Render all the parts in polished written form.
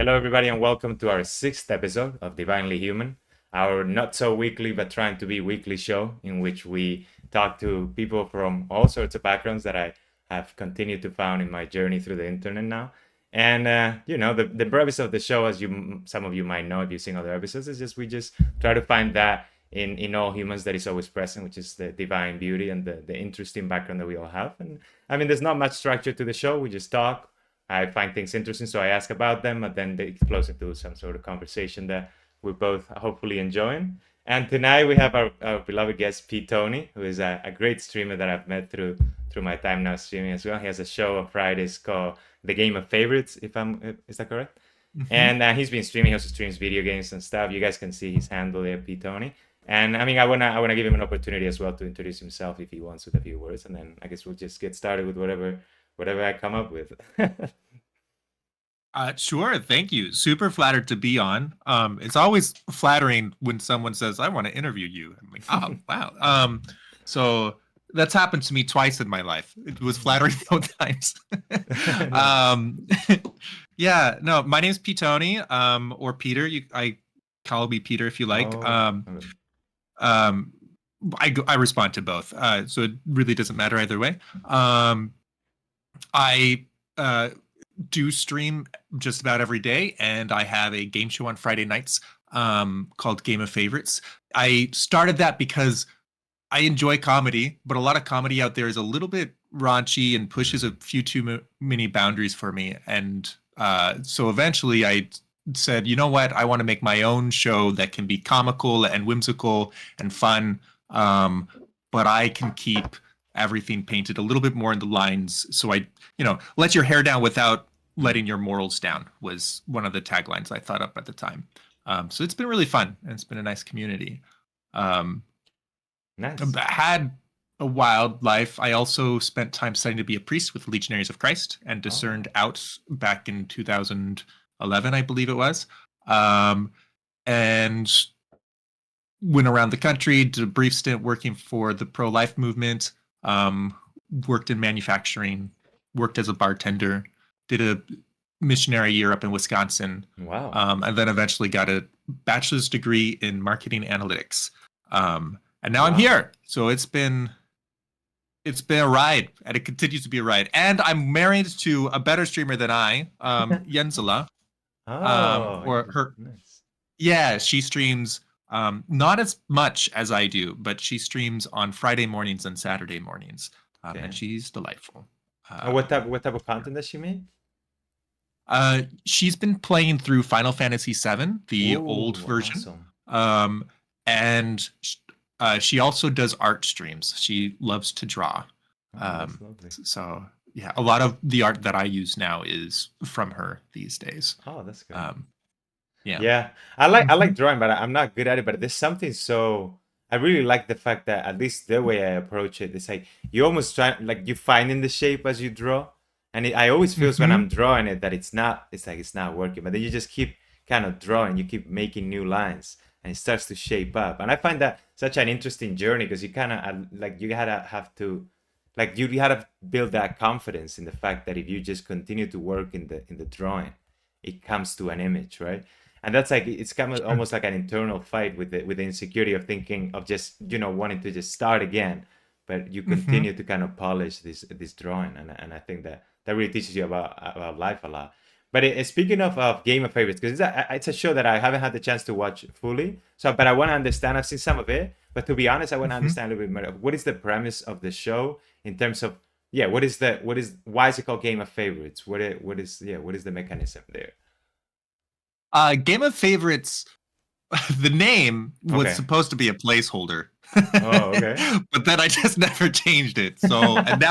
Hello, everybody, and welcome to our sixth episode of Divinely Human, our not so weekly but trying to be weekly show in which we talk to people from all sorts of backgrounds that I have continued to found in my journey through the internet now. And the premise of the show, as some of you might know if you've seen other episodes, is just we just try to find that in all humans that is always present, which is the divine beauty and the interesting background that we all have. And I mean, there's not much structure to the show. We just talk. I find things interesting, so I ask about them, and then it flows into some sort of conversation that we're both hopefully enjoying. And tonight we have our beloved guest, PTony, who is a great streamer that I've met through my time now streaming as well. He has a show on Fridays called The Game of Favorites, is that correct? And he's been streaming. He also streams video games and stuff. You guys can see his handle there, PTony. And I mean, I wanna give him an opportunity as well to introduce himself if he wants with a few words, and then I guess we'll just get started with whatever I come up with. Sure. Thank you. Super flattered to be on. It's always flattering when someone says, "I want to interview you." I'm like, "Oh, wow." So that's happened to me twice in my life. It was flattering both times. Yeah. No, my name's PTony, or Peter. I call me Peter if you like. Okay. I respond to both, so it really doesn't matter either way. I do stream just about every day, and I have a game show on Friday nights called Game of Favorites. I started that because I enjoy comedy, but a lot of comedy out there is a little bit raunchy and pushes a few too many boundaries for me. And so eventually I said, you know what? I want to make my own show that can be comical and whimsical and fun, but I can keep everything painted a little bit more in the lines. So let your hair down without letting your morals down was one of the taglines I thought up at the time. So it's been really fun, and it's been a nice community. Nice. I had a wild life. I also spent time studying to be a priest with Legionaries of Christ and discerned out back in 2011, I believe it was. And went around the country, did a brief stint working for the pro-life movement, worked in manufacturing, worked as a bartender, did a missionary year up in Wisconsin. Wow. And then eventually got a bachelor's degree in marketing analytics. And now I'm here. So it's been a ride, and it continues to be a ride. And I'm married to a better streamer than I, Jensela. Or her. Nice. Yeah, she streams not as much as I do, but she streams on Friday mornings and Saturday mornings, and she's delightful. What type of content does she make? She's been playing through Final Fantasy VII, the old version. Awesome. And she also does art streams. She loves to draw. That's lovely. So yeah, a lot of the art that I use now is from her these days. Oh, that's good. Yeah. I like drawing, but I'm not good at it. But there's something so I really like the fact that at least the way I approach it, it's like you almost try, like you finding the shape as you draw, and I always feels when I'm drawing it that it's not working, but then you just keep kind of drawing, you keep making new lines, and it starts to shape up. And I find that such an interesting journey because you kind of you gotta build that confidence in the fact that if you just continue to work in the drawing, it comes to an image, right? And that's like it's kind of almost like an internal fight with the insecurity of thinking of just wanting to just start again, but you continue to kind of polish this drawing, and I think that really teaches you about life a lot. But speaking of Game of Favorites, because it's a show that I haven't had the chance to watch fully, but I want to understand. I've seen some of it, but to be honest, I want to understand a little bit more. What is the premise of the show in terms of why is it called Game of Favorites? What is the mechanism there? Game of Favorites, the name was supposed to be a placeholder. Oh, okay. But then I just never changed it. So and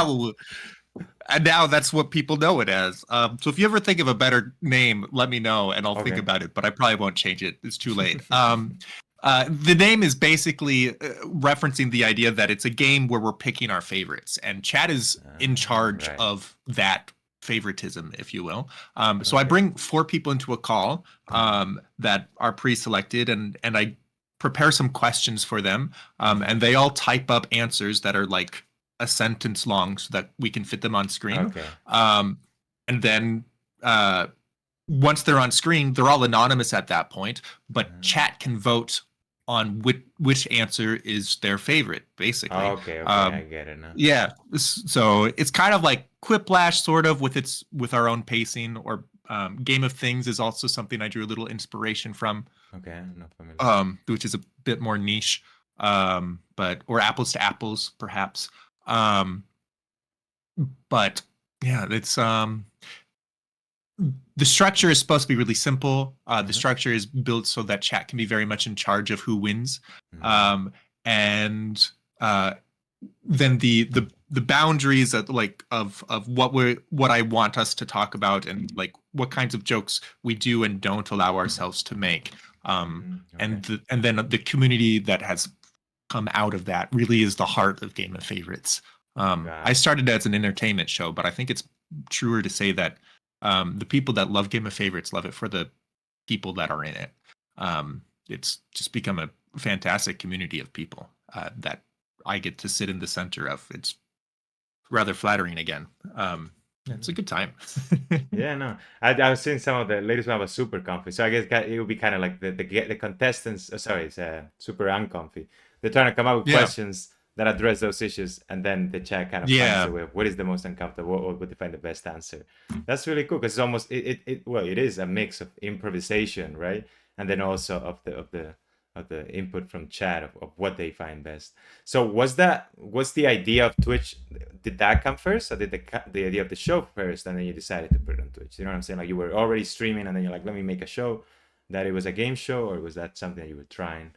now that's what people know it as. So if you ever think of a better name, let me know and I'll think about it. But I probably won't change it. It's too late. The name is basically referencing the idea that it's a game where we're picking our favorites, and Chad is in charge of that favoritism, if you will. So I bring 4 people into a call that are pre-selected, and I prepare some questions for them, and they all type up answers that are like a sentence long so that we can fit them on screen. And then once they're on screen, they're all anonymous at that point, but chat can vote on which answer is their favorite, basically. Okay, I get it now. Yeah, so it's kind of like Quiplash, sort of, with our own pacing. Or Game of Things is also something I drew a little inspiration from. Okay, I'm not familiar. Which is a bit more niche, but or Apples to Apples, perhaps. But yeah, it's the structure is supposed to be really simple. The structure is built so that chat can be very much in charge of who wins, and then the boundaries of what I want us to talk about, and like what kinds of jokes we do and don't allow ourselves to make, and then the community that has come out of that really is the heart of Game of Favorites. I started as an entertainment show, but I think it's truer to say that the people that love Game of Favorites love it for the people that are in it. It's just become a fantastic community of people that I get to sit in the center of. It's rather flattering again. It's a good time. Yeah, no, I was seeing some of the latest one was super comfy, so I guess it would be kind of like the contestants. Sorry, it's super uncomfy. They're trying to come up with questions that address those issues, and then the chat kind of finds a way of what is the most uncomfortable, what would define the best answer. That's really cool, because it's almost it is a mix of improvisation, right, and then also of the input from chat of what they find best. So was the idea of Twitch, did that come first, or did the idea of the show first, and then you decided to put it on Twitch? You know what I'm saying? Like, you were already streaming, and then you're like, let me make a show, that it was a game show, or was that something that you were trying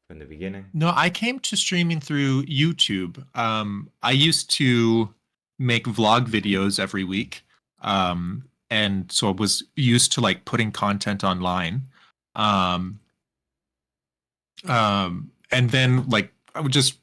from the beginning? No, I came to streaming through YouTube. I used to make vlog videos every week, and so I was used to like putting content online. And then like I was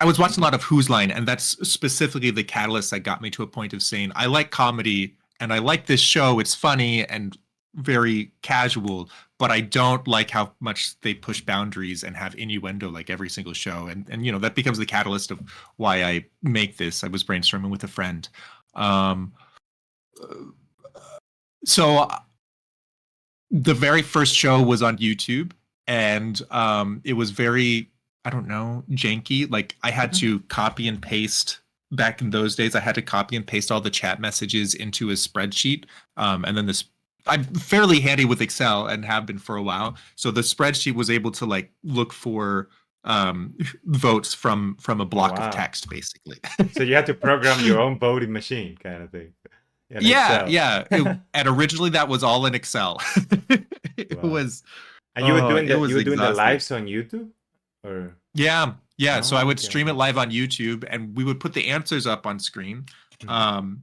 watching a lot of Whose Line, and that's specifically the catalyst that got me to a point of saying, I like comedy and I like this show. It's funny and very casual, but I don't like how much they push boundaries and have innuendo like every single show. And that becomes the catalyst of why I make this. I was brainstorming with a friend. So the very first show was on YouTube, and it was very, I don't know, janky. Like, I had to copy and paste. Back in those days, I had to copy and paste all the chat messages into a spreadsheet. And then I'm fairly handy with Excel and have been for a while. So the spreadsheet was able to like look for votes from a block of text, basically. So you had to program your own voting machine, kind of thing. Yeah. And originally that was all in Excel. It was. And you were doing the lives on YouTube, or? Yeah. So I would stream it live on YouTube, and we would put the answers up on screen. And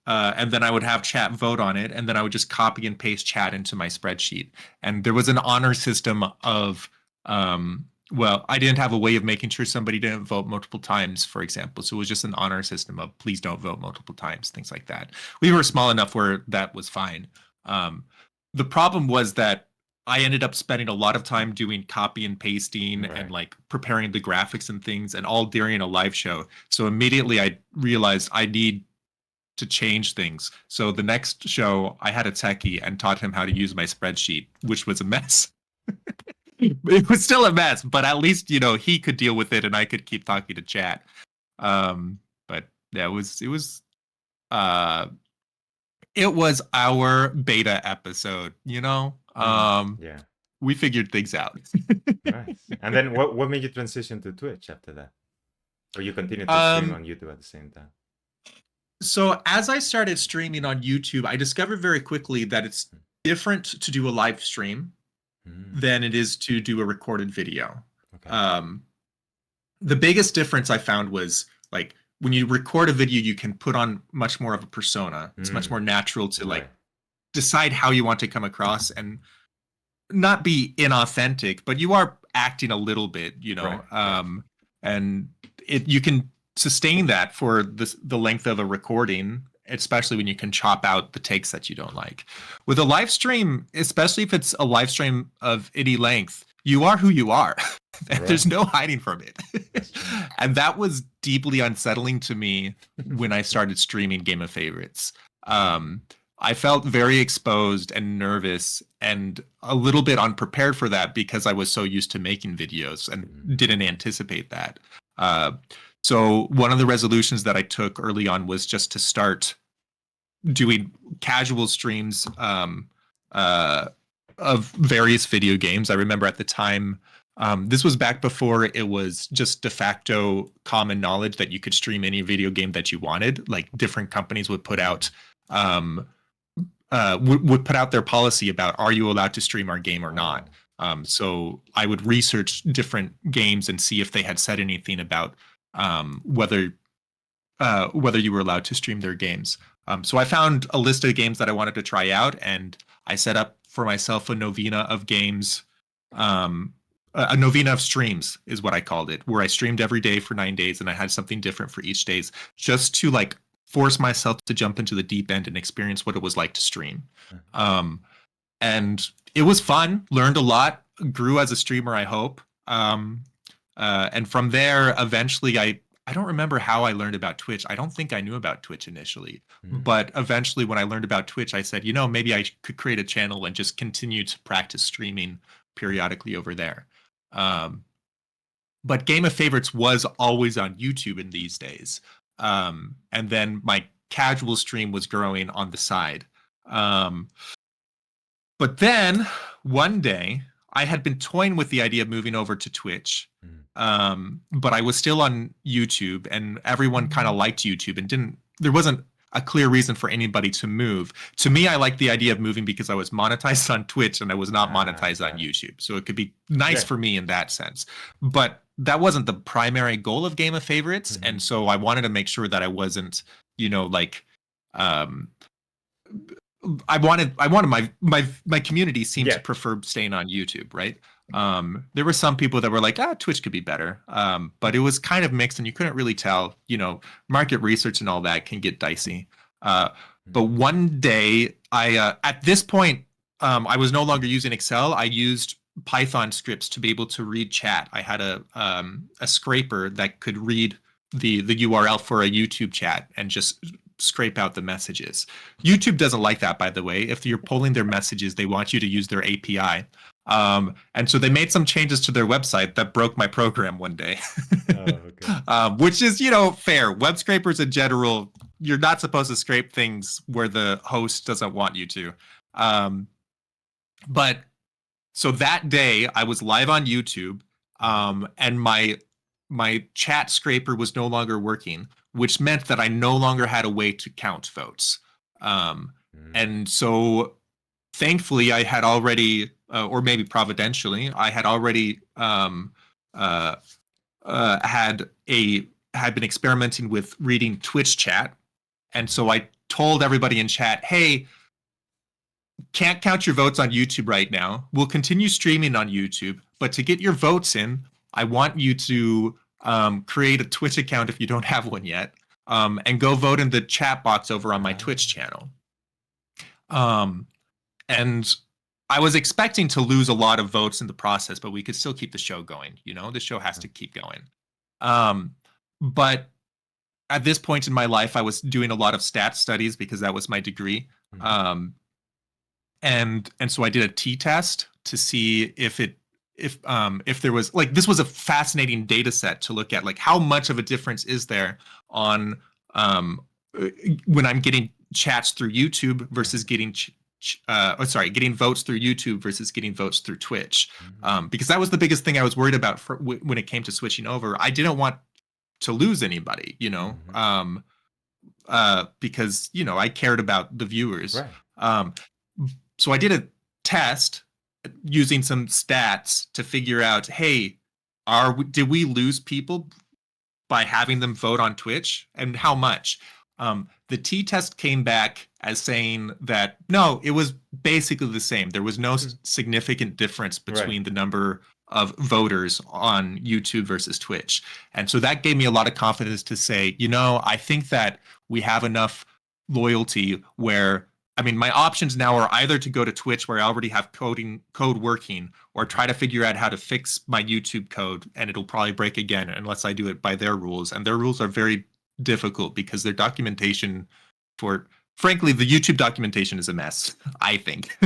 then I would have chat vote on it, and then I would just copy and paste chat into my spreadsheet. And there was an honor system of, I didn't have a way of making sure somebody didn't vote multiple times, for example. So it was just an honor system of please don't vote multiple times, things like that. We were small enough where that was fine. The problem was that I ended up spending a lot of time doing copy and pasting and like preparing the graphics and things, and all during a live show. So immediately I realized I need to change things. So the next show, I had a techie and taught him how to use my spreadsheet, which was a mess. It was still a mess, but at least, he could deal with it and I could keep talking to chat. But yeah, it was our beta episode, we figured things out. Nice. And then what made you transition to Twitch after that? Or you continued to stream on YouTube at the same time? So as I started streaming on YouTube, I discovered very quickly that it's different to do a live stream than it is to do a recorded video. Okay. The biggest difference I found was like when you record a video, you can put on much more of a persona. It's much more natural to like decide how you want to come across and not be inauthentic, but you are acting a little bit, and you can sustain that for the length of a recording, especially when you can chop out the takes that you don't like. With a live stream, especially if it's a live stream of any length, you are who you are. There's no hiding from it. And that was deeply unsettling to me when I started streaming Game of Favorites. I felt very exposed and nervous and a little bit unprepared for that because I was so used to making videos and didn't anticipate that. Uh, so one of the resolutions that I took early on was just to start doing casual streams of various video games. I remember at the time, this was back before it was just de facto common knowledge that you could stream any video game that you wanted. Like different companies would put out would put out their policy about, are you allowed to stream our game or not? So I would research different games and see if they had said anything about whether you were allowed to stream their games. So I found a list of games that I wanted to try out, and I set up for myself a novena of games. A novena of streams is what I called it, where I streamed every day for 9 days, and I had something different for each days, just to like force myself to jump into the deep end and experience what it was like to stream. And it was fun, learned a lot, grew as a streamer, I hope. And from there, eventually I don't remember how I learned about Twitch. I don't think I knew about Twitch initially. But eventually when I learned about Twitch, I said, maybe I could create a channel and just continue to practice streaming periodically over there. But Game of Favorites was always on YouTube in these days. And then my casual stream was growing on the side. But then one day I had been toying with the idea of moving over to Twitch. But I was still on YouTube, and everyone kind of liked YouTube, and there wasn't a clear reason for anybody to move. To me, I liked the idea of moving because I was monetized on Twitch and I was not monetized on YouTube. So it could be nice for me in that sense. But that wasn't the primary goal of Game of Favorites. And so I wanted to make sure that I wasn't, I wanted my community seemed to prefer staying on YouTube, right? There were some people that were like, Twitch could be better. But it was kind of mixed, and you couldn't really tell, market research and all that can get dicey. But one day at this point, I was no longer using Excel. I used Python scripts to be able to read chat. I had a scraper that could read the URL for a YouTube chat and just scrape out the messages. YouTube doesn't like that, by the way. If you're pulling their messages, they want you to use their API. And so they made some changes to their website that broke my program one day. Which is, fair. Web scrapers in general, you're not supposed to scrape things where the host doesn't want you to. But so that day I was live on YouTube, and my chat scraper was no longer working, which meant that I no longer had a way to count votes. And so thankfully I had already, or maybe providentially, I had already had been experimenting with reading Twitch chat. And so I told everybody in chat, hey, can't count your votes on YouTube right now. We'll continue streaming on YouTube, but to get your votes in, I want you to create a Twitch account if you don't have one yet, and go vote in the chat box over on my Twitch channel. And I was expecting to lose a lot of votes in the process, but we could still keep the show going. The show has to keep going. But at this point in my life, I was doing a lot of stat studies because that was my degree. And so I did a t-test to see if there was, like, this was a fascinating data set to look at, like, how much of a difference is there on when I'm getting chats through YouTube versus getting getting votes through YouTube versus getting votes through Twitch. Because that was the biggest thing I was worried about when it came to switching over. I didn't want to lose anybody, because, I cared about the viewers. So I did a test using some stats to figure out, hey, did we lose people by having them vote on Twitch, and how much? The t-test came back as saying that no, it was basically the same. There was no significant difference between the number of voters on YouTube versus Twitch. And so that gave me a lot of confidence to say, I think that we have enough loyalty where, my options now are either to go to Twitch, where I already have code working, or try to figure out how to fix my YouTube code, and it'll probably break again unless I do it by their rules. And their rules are very difficult because their documentation for frankly, the YouTube documentation is a mess. I think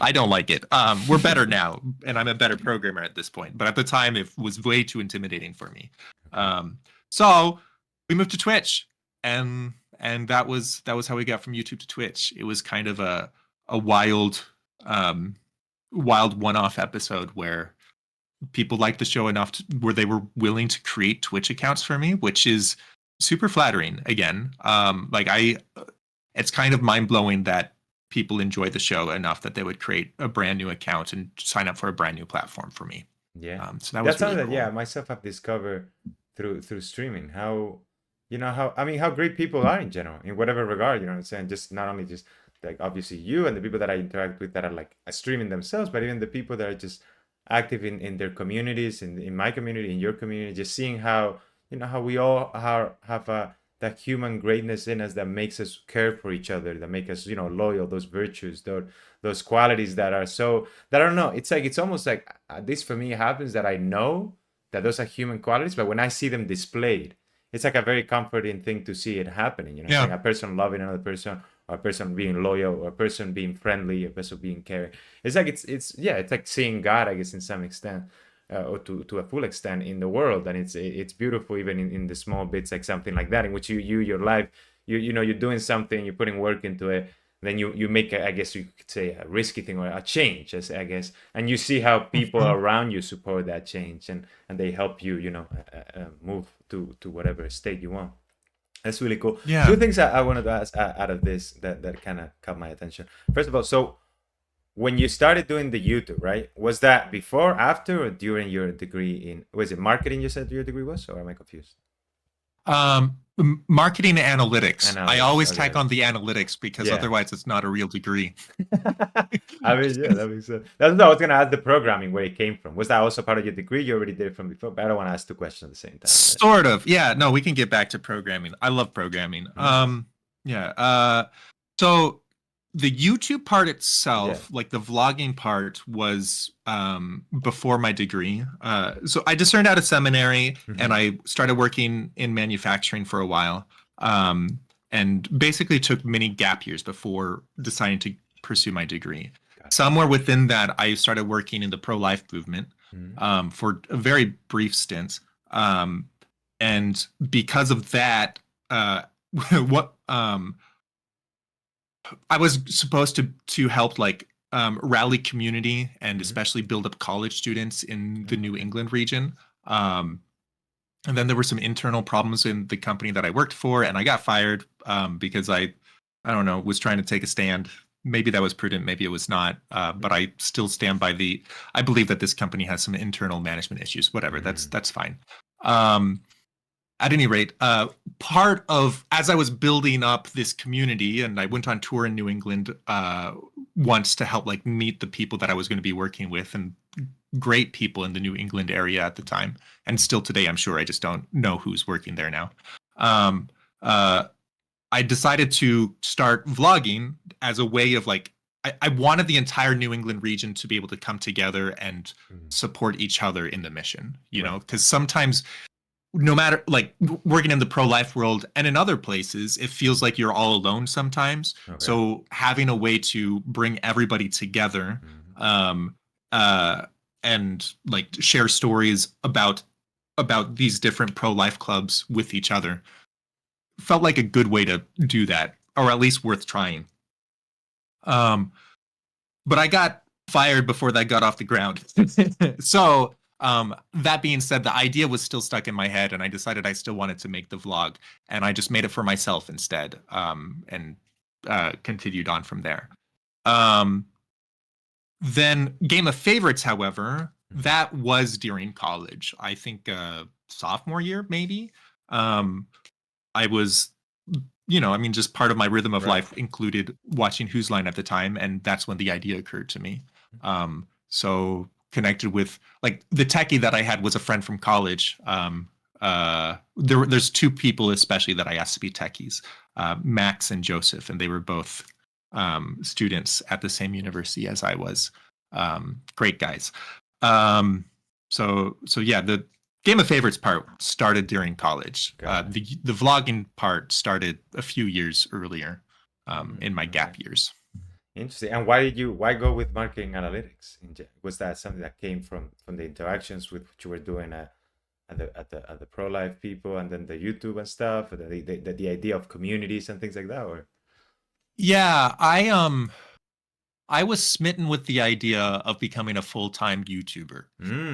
I don't like it. We're better now, and I'm a better programmer at this point. But at the time, it was way too intimidating for me. So we moved to Twitch, and that was how we got from YouTube to Twitch. It was kind of a wild wild one-off episode where people liked the show enough where they were willing to create Twitch accounts for me, which is super flattering. Again, it's kind of mind-blowing that people enjoy the show enough that they would create a brand new account and sign up for a brand new platform for me. Yeah. So that was That's something really that, cool. yeah, myself have discovered through streaming, how, how, I mean, how great people are in general, in whatever regard, you know what I'm saying? Just not only just like obviously you and the people that I interact with that are like streaming themselves, but even the people that are just active in their communities, in my community, in your community, just seeing how, how we all have that human greatness in us that makes us care for each other, that make us, loyal, those virtues, those qualities that are so, that I don't know, it's like, it's almost like, this for me happens that I know that those are human qualities, but when I see them displayed, it's like a very comforting thing to see it happening. It's like Yeah. a person loving another person, or a person being loyal, or a person being friendly, a person being caring. It's like it's like seeing God, I guess, in some extent, or to a full extent in the world, and it's beautiful even in the small bits, like something like that, in which your life, you're doing something, you're putting work into it, then you make I guess you could say a risky thing or a change, as I guess, and you see how people Mhm. around you support that change, and they help you, move to whatever state you want. That's really cool. Yeah. Two things I wanted to ask out of this that kind of caught my attention. First of all, so when you started doing the YouTube, right? Was that before, after, or during your degree in, was it marketing you said your degree was, or am I confused? Marketing analytics. I Analytics. always Okay. tack on the analytics because Yeah. otherwise it's not a real degree. I mean, yeah, that makes sense. That's what I was gonna ask, the programming, where it came from. Was that also part of your degree? You already did it from before, but I don't want to ask two questions at the same time. Sort of. Yeah, no, we can get back to programming. I love programming. Mhm. Yeah. So the YouTube part Yeah. itself, like the vlogging part, was before my degree. So I discerned out of seminary and Mhm. I started working in manufacturing for a while. And basically took many gap years before deciding to pursue my degree. Gotcha. Somewhere within that, I started working in the pro-life movement Mhm. for a very brief stint. And because of that, what I was supposed to help like rally community and Mhm. especially build up college students in the New Okay. England region. And then there were some internal problems in the company that I worked for, and I got fired because I don't know, was trying to take a stand. Maybe that was prudent, maybe it was not. But I still stand by I believe that this company has some internal management issues. Whatever, Mhm. that's fine. Um, at any rate, part of as I was building up this community, and I went on tour in New England once to help like meet the people that I was going to be working with, and great people in the New England area at the time, and still today, I'm sure. I just don't know who's working there now. Um, uh, I decided to start vlogging as a way of like I wanted the entire New England region to be able to come together and Mhm. support each other in the mission. Right. Because sometimes no matter like working in the pro-life world and in other places, it feels like you're all alone sometimes. Okay. So having a way to bring everybody together Mhm. um uh and like share stories about these different pro-life clubs with each other felt like a good way to do that, or at least worth trying. um but I got fired before that got off the ground. So that being said, the idea was still stuck in my head, and I decided I still wanted to make the vlog, and I just made it for myself instead, and continued on from there. Um, then Game of Favorites, however, Mhm. that was during college. I think sophomore year, maybe. Um, I was, I mean, just part of my rhythm of Right. life included watching Who's Line at the time, and that's when the idea occurred to me. So connected with like the techie that I had was a friend from college. There's two people especially that I asked to be techies, Max and Joseph, and they were both students at the same university as I was. Great guys. Um, so yeah, the Game of Favorites part started during college. Got it. The vlogging part started a few years earlier. in my Okay. gap years. Interesting. And why go with marketing analytics? Was that something that came from the interactions with what you were doing at the pro life people, and then the YouTube and stuff, the idea of communities and things like that, or Yeah, I was smitten with the idea of becoming a full-time YouTuber,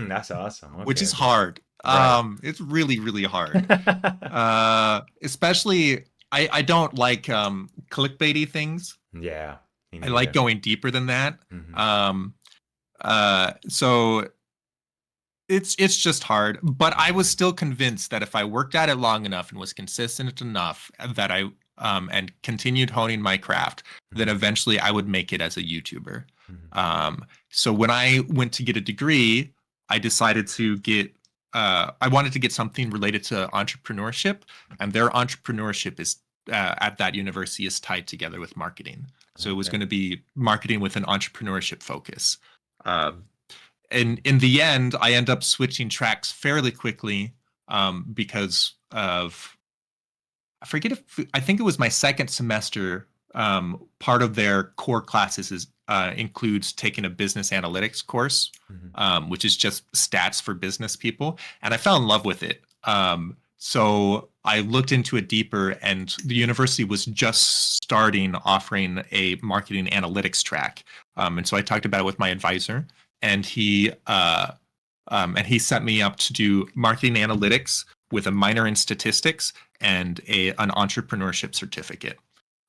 that's awesome. which Okay, is okay, hard. right. It's really, really hard. Especially I don't like clickbaity things. Yeah, me I like neither. going deeper than that. Hmm. So it's just hard, but I was still convinced that if I worked at it long enough and was consistent enough that I and continued honing my craft, then Hmm. eventually I would make it as a YouTuber. Hmm. So when I went to get a degree, I decided to get I wanted to get something related to entrepreneurship, and their entrepreneurship is at that university is tied together with marketing. So it was Okay. going to be marketing with an entrepreneurship focus. Um, and in the end, I end up switching tracks fairly quickly because of I forget if I think it was my second semester. Part of their core classes is includes taking a business analytics course, Hmm. which is just stats for business people, and I fell in love with it. So I looked into it deeper, and the university was just starting offering a marketing analytics track. And so I talked about it with my advisor, and he set me up to do marketing analytics with a minor in statistics and an entrepreneurship certificate.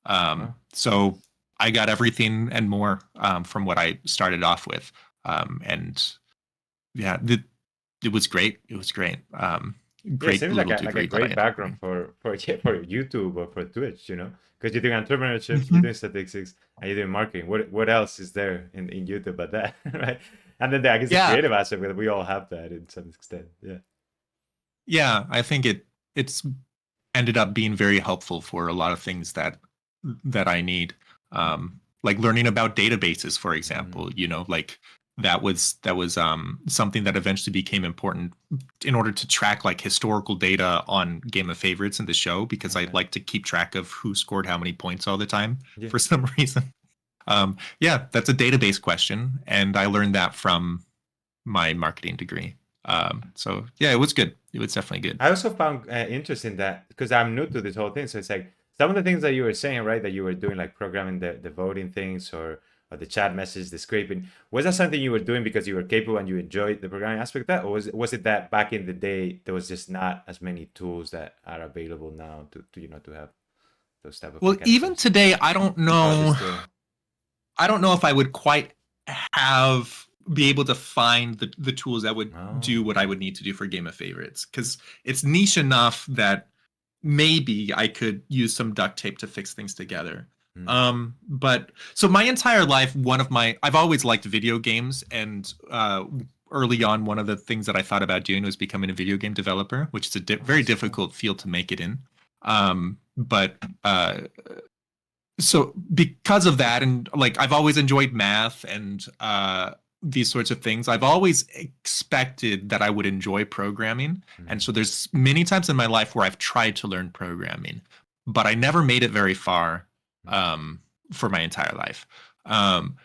Wow. So I got everything and more from what I started off with, and yeah, it was great. It was great. Yeah, it Great seems little like a degree that I great ended up background doing. for yeah, for YouTube or for Twitch, because you're doing entrepreneurship, you're Mhm. doing statistics, and you're doing marketing. What else is there in YouTube but that, right? And then I guess the Yeah, creative aspect, we all have that in some extent. Yeah. yeah. I think it's ended up being very helpful for a lot of things that I need. Like learning about databases, for example, Mm, like that was something that eventually became important in order to track like historical data on Game of Favorites in the show because I okay. like to keep track of who scored how many points all the time Yeah. for some reason. Yeah, that's a database question, and I learned that from my marketing degree. So yeah, it was good. It was definitely good. I also found interesting that because I'm new to this whole thing, so it's like some of the things that you were saying, right? That you were doing, like programming the voting things or the chat message, the scraping. Was that something you were doing because you were capable and you enjoyed the programming aspect of that, or was it that back in the day there was just not as many tools that are available now to have those type of Well, even mechanisms? today, Oh, is it still? I don't know if I would quite have be able to find the tools that would Oh, do what I okay. would need to do for Game of Favorites because it's niche enough that maybe I could use some duct tape to fix things together. Mm, But so my entire life, I've always liked video games, and early on, one of the things that I thought about doing was becoming a video game developer, which is a oh, very that's cool. difficult field to make it in. But so because of that, and like I've always enjoyed math and these sorts of things, I've always expected that I would enjoy programming. And Mm, so there's many times in my life where I've tried to learn programming, but I never made it very far mm, for my entire life. Um,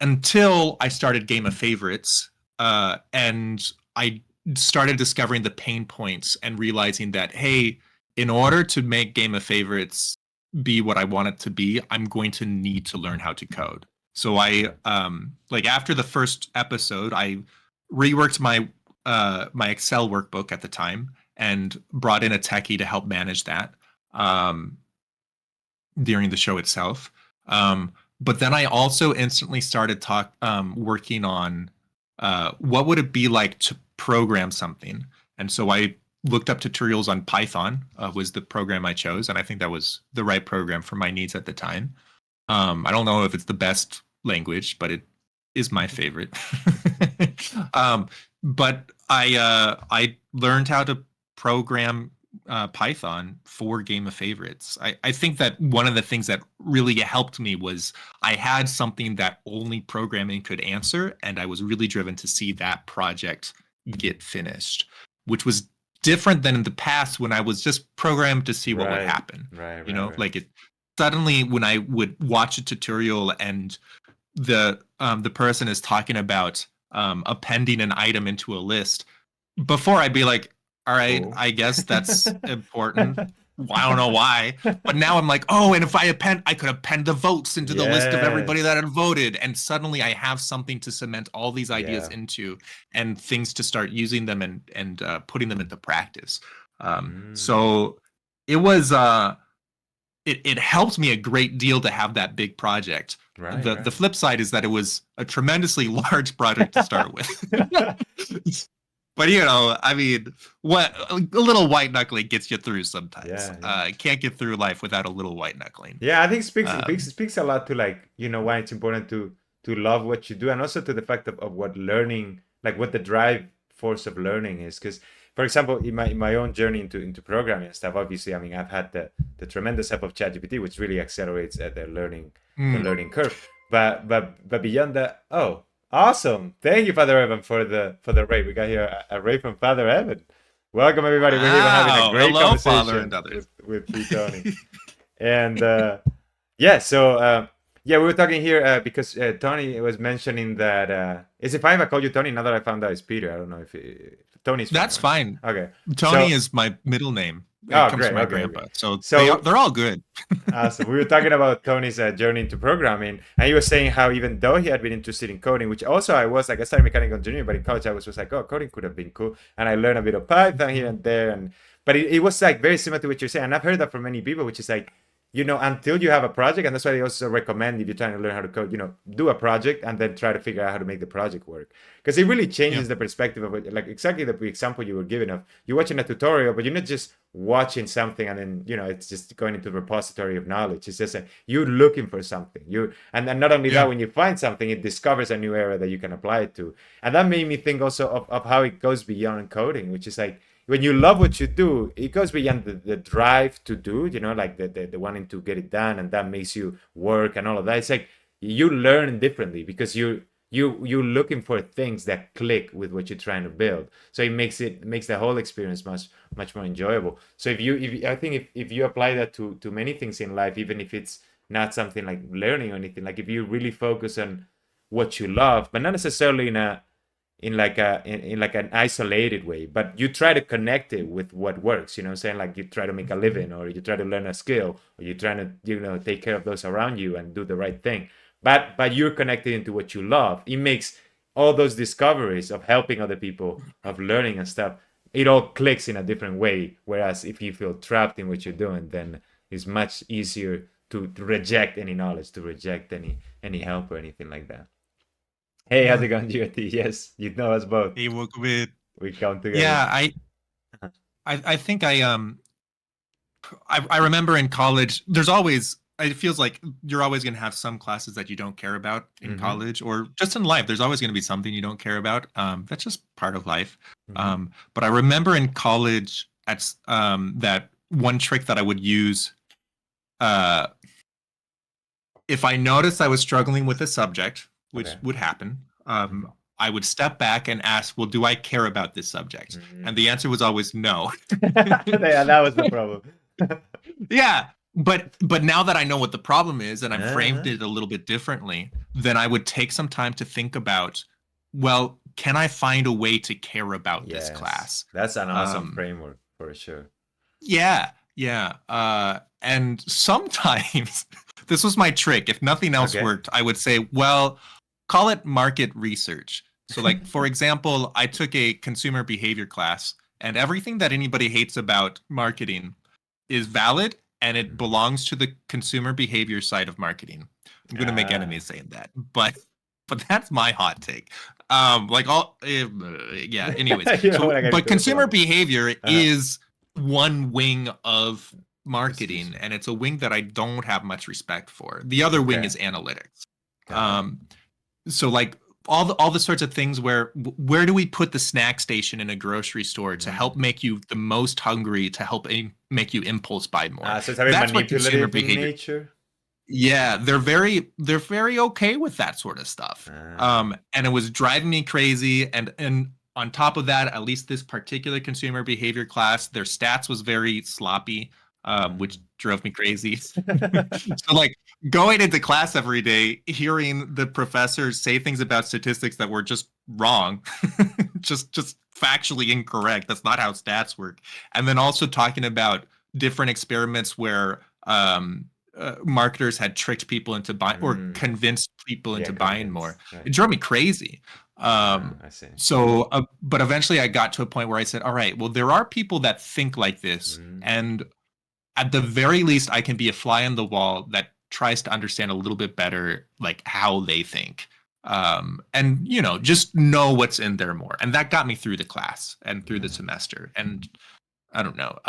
until I started Game of Favorites, and I started discovering the pain points and realizing that, hey, in order to make Game of Favorites be what I want it to be, I'm going to need to learn how to code. So okay. like after the first episode, I reworked my Excel workbook at the time and brought in a techie to help manage that. Um, during the show itself. But then I also instantly started working on what would it be like to program something, and so I looked up tutorials on Python. Was the program I chose, and I think that was the right program for my needs at the time. I don't know if it's the best language, but it is my favorite. um, but I learned how to program Python for Game of Favorites. I think that one of the things that really helped me was I had something that only programming could answer, and I was really driven to see that project get finished, which was different than in the past when I was just programmed to see what would Right, happen. right, You right, know, right. like it. suddenly when I would watch a tutorial and the person is talking about appending an item into a list, before I'd be like, all right, Cool. I guess that's important. I don't know why, but now I'm like, oh, and if I could append the votes into the list of everybody that Yes. had voted, and suddenly I have something to cement all these ideas Yeah. into, and things to start using them and putting them into practice. Mm. So it was it helped me a great deal to have that big project. Right, The right. flip side is that it was a tremendously large project to start with. But I mean, what a little white knuckling gets you through sometimes. Yeah, yeah. Can't get through life without a little white knuckling. Yeah, I think Um, speaks a lot to, like, why it's important to love what you do, and also to the fact of what learning, like what the drive force of learning is. Because, for example, in my own journey into programming and stuff, obviously, I mean, I've had the tremendous help of ChatGPT, which really accelerates the mm. learning curve. But beyond that, oh, awesome! Thank you, Father Evan, for the rave. We got here a rave from Father Evan. Welcome, everybody. We're here having a Wow. great Hello, Father and conversation others. with PTony. And yeah, so yeah, we were talking here because Tony was mentioning that is it fine if I call you Tony? Now that I found out it's Peter, I don't know if Tony's fine, That's right? fine. Okay, Tony so is my middle name. It oh, comes great, from my okay, okay. grandpa, so So they're all good. awesome. We were talking about Tony's journey into programming, and he was saying how even though he had been interested in coding, which also I was, like, I started mechanical engineering, but in college I was just like, oh, coding could have been cool, and I learned a bit of Python here and there, and but it was like very similar to what you're saying, and I've heard that from many people, which is like, until you have a project, and that's why they also recommend if you're trying to learn how to code, do a project and then try to figure out how to make the project work, because it really Yeah. changes the perspective of it. Like exactly the example you were giving of you're watching a tutorial, but you're not just watching something and then it's just going into the repository of knowledge. It's just you're looking for something. And not only that, Yeah. when you find something, it discovers a new area that you can apply it to. And that made me think also of how it goes beyond coding, which is like when you love what you do, it goes beyond the drive to do, like the wanting to get it done, and that makes you work and all of that. It's like you learn differently because you're looking for things that click with what you're trying to build. So it makes the whole experience much more enjoyable. So if I think if you apply that to many things in life, even if it's not something like learning or anything, like if you really focus on what you love, but not necessarily in like an isolated way, but you try to connect it with what works, I'm saying, like you try to make a living, or you try to learn a skill, or you're trying to take care of those around you and do the right thing, but you're connected into what you love. It makes all those discoveries of helping other people, of learning and stuff, it all clicks in a different way. Whereas if you feel trapped in what you're doing, then it's much easier to reject any knowledge, to reject any help or anything like that. Hey, how's Yeah. it going, GOT? Yes, you know us both. He woke with. We come together. Yeah. I think I remember in college, there's always, it feels like you're always going to have some classes that you don't care about in Mm-hmm. college or just in life. There's always going to be something you don't care about. That's just part of life. Mm-hmm. But I remember in college that one trick that I would use uh, if I noticed I was struggling with a subject, which Okay. would happen. Mm-hmm. I would step back and ask, well, do I care about this subject? Mm-hmm. And the answer was always no. Yeah, that was the problem. Yeah, but now that I know what the problem is and I've framed Uh-huh. it a little bit differently, then I would take some time to think about, well, can I find a way to care about this Yes, class? that's an awesome Um, framework for sure. yeah, yeah. And sometimes this was my trick. If nothing else Okay. worked, I would say, well, call it market research. So, like, for example, I took a consumer behavior class, and everything that anybody hates about marketing is valid and it belongs to the consumer behavior side of marketing. I'm going to make Ah, enemies saying that, but that's my hot take. Like yeah, anyways. you don't So want to get but into the consumer politics. behavior Uh-huh. is one wing of marketing, Distribution. and it's a wing that I don't have much respect for. The other wing Okay, is analytics. got it. Um, so like all the sorts of things where do we put the snack station in a grocery store to help Mm. make you the most hungry, to help make you impulse buy more? So it's a bit That's what consumer manipulative in behavior. nature. Yeah, they're very okay with that sort of stuff. Ah, And it was driving me crazy. And on top of that, at least this particular consumer behavior class, their stats was very sloppy. which drove me crazy. So like going into class every day, hearing the professors say things about statistics that were just wrong, just factually incorrect. That's not how stats work. And then also talking about different experiments where marketers had tricked people into buying or convinced people into buying more. Right. It drove me crazy. I see. So, but eventually I got to a point where I said, all right, well, there are people that think like this. And at the very least, I can be a fly on the wall that tries to understand a little bit better, like how they think. And, you know, just know what's in there more. And that got me through the class and through the semester. And I don't know.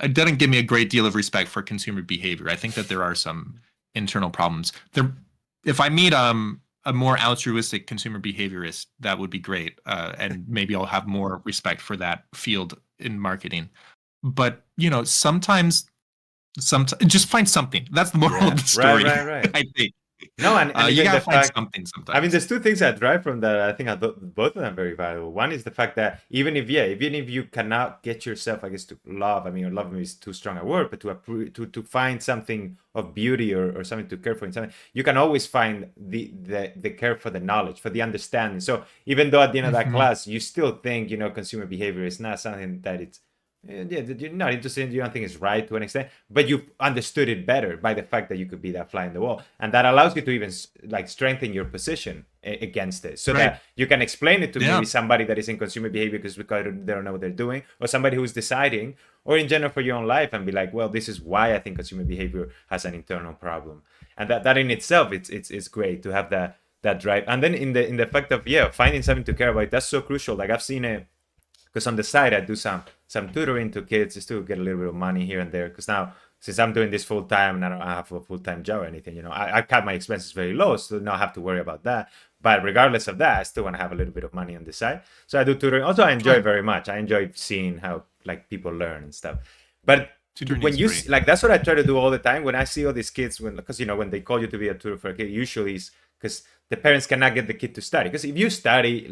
It doesn't give me a great deal of respect for consumer behavior. I think that there are some internal problems. There, if I meet a more altruistic consumer behaviorist, that would be great, and maybe I'll have more respect for that field in marketing. But you know, sometimes just find something. That's the moral of the story. Right. I think. No, and you gotta find fact, something sometimes. I mean, there's two things I derive from that. I think both of them very valuable. One is the fact that even if you cannot get yourself, I guess, to love. I mean, or love is too strong a word, but to find something of beauty or something to care for in something, you can always find the care for the knowledge, for the understanding. So even though at the end of that class you still think, you know, consumer behavior is not something that it's you're not interested, you don't think it's right to an extent, but you understood it better by the fact that you could be that fly in the wall, and that allows you to even like strengthen your position against it, so that you can explain it to maybe somebody that is in consumer behavior because they don't know what they're doing, or somebody who's deciding, or in general for your own life, and be like, well, this is why I think consumer behavior has an internal problem, and that in itself, it's great to have that drive. And then in the fact of finding something to care about, that's so crucial. Like I've seen it. Because on the side, I do some tutoring to kids just to get a little bit of money here and there. Because now, since I'm doing this full time and I don't have a full time job or anything, you know, I cut my expenses very low, so not have to worry about that. But regardless of that, I still want to have a little bit of money on the side. So I do tutoring. Also, I enjoy it very much. I enjoy seeing how like people learn and stuff. But tutoring when you like, that's what I try to do all the time. When I see all these kids, because you know, when they call you to be a tutor for a kid, usually it's because the parents cannot get the kid to study. Because if you study,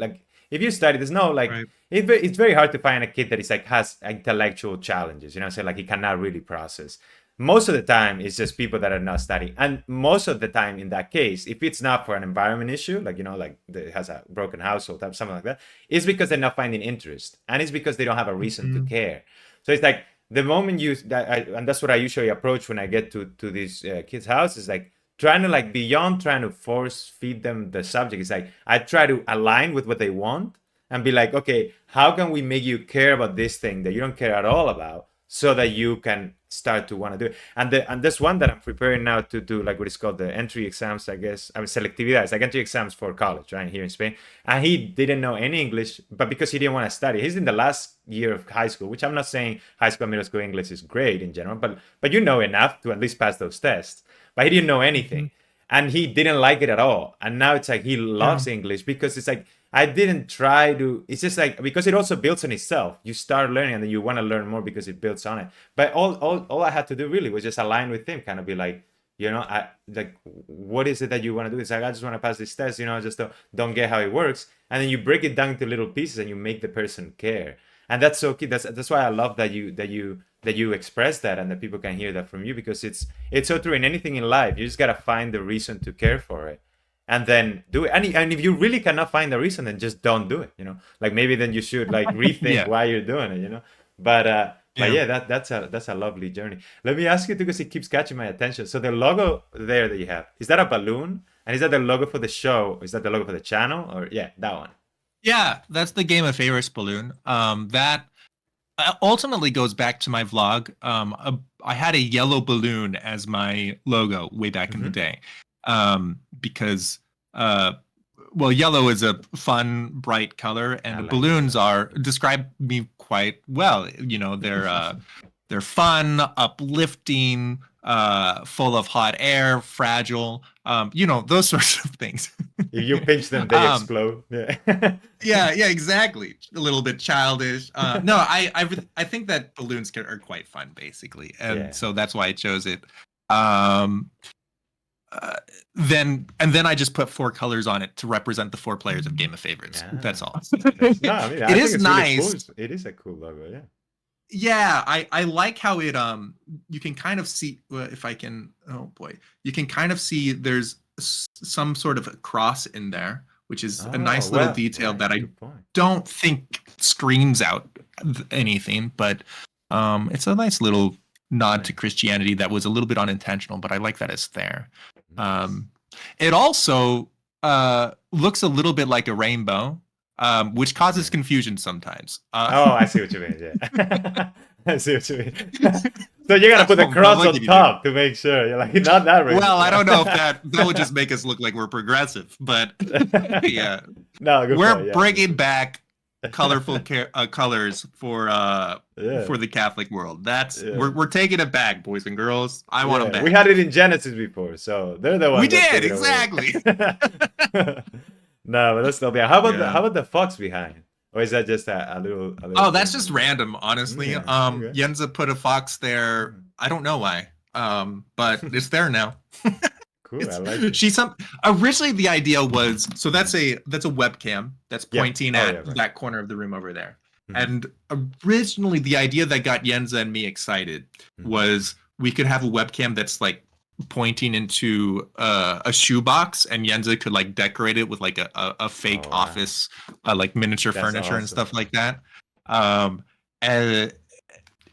there's no like it's very hard to find a kid that is like has intellectual challenges, you know, so like he cannot really process. Most of the time it's just people that are not studying, and most of the time in that case, if it's not for an environment issue, like, you know, like has a broken household, something like that, it's because they're not finding interest, and it's because they don't have a reason to care. So it's like the moment and that's what I usually approach when I get to these kids' houses, like trying to like beyond trying to force feed them the subject. It's like I try to align with what they want and be like, okay, how can we make you care about this thing that you don't care at all about, so that you can start to want to do it. And this one that I'm preparing now to do, like what is called the entry exams, I guess. I mean, selectividad. It's like entry exams for college, right, here in Spain. And he didn't know any English, but because he didn't want to study, he's in the last year of high school, which I'm not saying high school, middle school English is great in general, but you know enough to at least pass those tests. But he didn't know anything, and he didn't like it at all. And now it's like he loves English, because it's like I didn't try to. It's just like, because it also builds on itself. You start learning, and then you want to learn more because it builds on it. But all I had to do really was just align with him, kind of be like, you know, I like, what is it that you want to do? It's like, I just want to pass this test, you know, just don't get how it works. And then you break it down into little pieces, and you make the person care. And that's so key. That's why I love that you express that, and that people can hear that from you, because it's so true in anything in life. You just gotta find the reason to care for it, and then do it. And if you really cannot find the reason, then just don't do it. You know, like maybe then you should like rethink why you're doing it. You know, but that's a lovely journey. Let me ask you, because it keeps catching my attention. So the logo there that you have, is that a balloon? And is that the logo for the show? Is that the logo for the channel? Or that one? Yeah, that's the Game of Favorites balloon. That ultimately goes back to my vlog. I had a yellow balloon as my logo way back in the day, because yellow is a fun, bright color, and balloons describe me quite well. You know, they're fun, uplifting, full of hot air, fragile, you know, those sorts of things. If you pinch them, they explode. Yeah, exactly. A little bit childish. No, I think that balloons are quite fun, basically, and so that's why I chose it. Then I just put 4 colors on it to represent the 4 players of Game of Favorites. That's all. No, I mean, it is nice. Really cool. It is a cool logo, yeah. Yeah, I like how it you can kind of see, if I can, oh boy, you can kind of see there's some sort of a cross in there, which is a Oh, nice little well, detail right. that I Good point. don't think screams out anything, but it's a nice little nod to Right. Christianity that was a little bit unintentional, but I like that it's there. Nice. Um, it also looks a little bit like a rainbow, which causes Yeah. confusion sometimes. Oh, I see what you mean. Yeah. I see what you mean. So you gotta put the But cross what on can you do? top to make sure. You're like, not that rainbow. Well, I don't know if Yeah. that would just make us look like we're progressive, but yeah, No, good we're point. Yeah, for bringing sure. back colorful colors Yeah. for the Catholic world. That's Yeah. we're taking it back, boys and girls. I want them Yeah. We back. had it in Genesis before, so they're the We one that did took it away. exactly. No, but that's still bad. Yeah. How about the fox behind? Or is that just a little Oh, that's thing? just random, honestly. Yeah. Okay. Yenza put a fox there. Mm. I don't know why. But it's there now. Cool. I It's like it. she's some originally the idea was so that's a webcam that's Yeah. pointing Oh yeah. at Right. that corner of the room over there. Mhm. And originally the idea that got Yenza and me excited Mhm. was we could have a webcam that's like pointing into a shoebox and Yenza could like decorate it with like a fake Oh wow. office like miniature That's furniture and awesome. stuff like that. Um and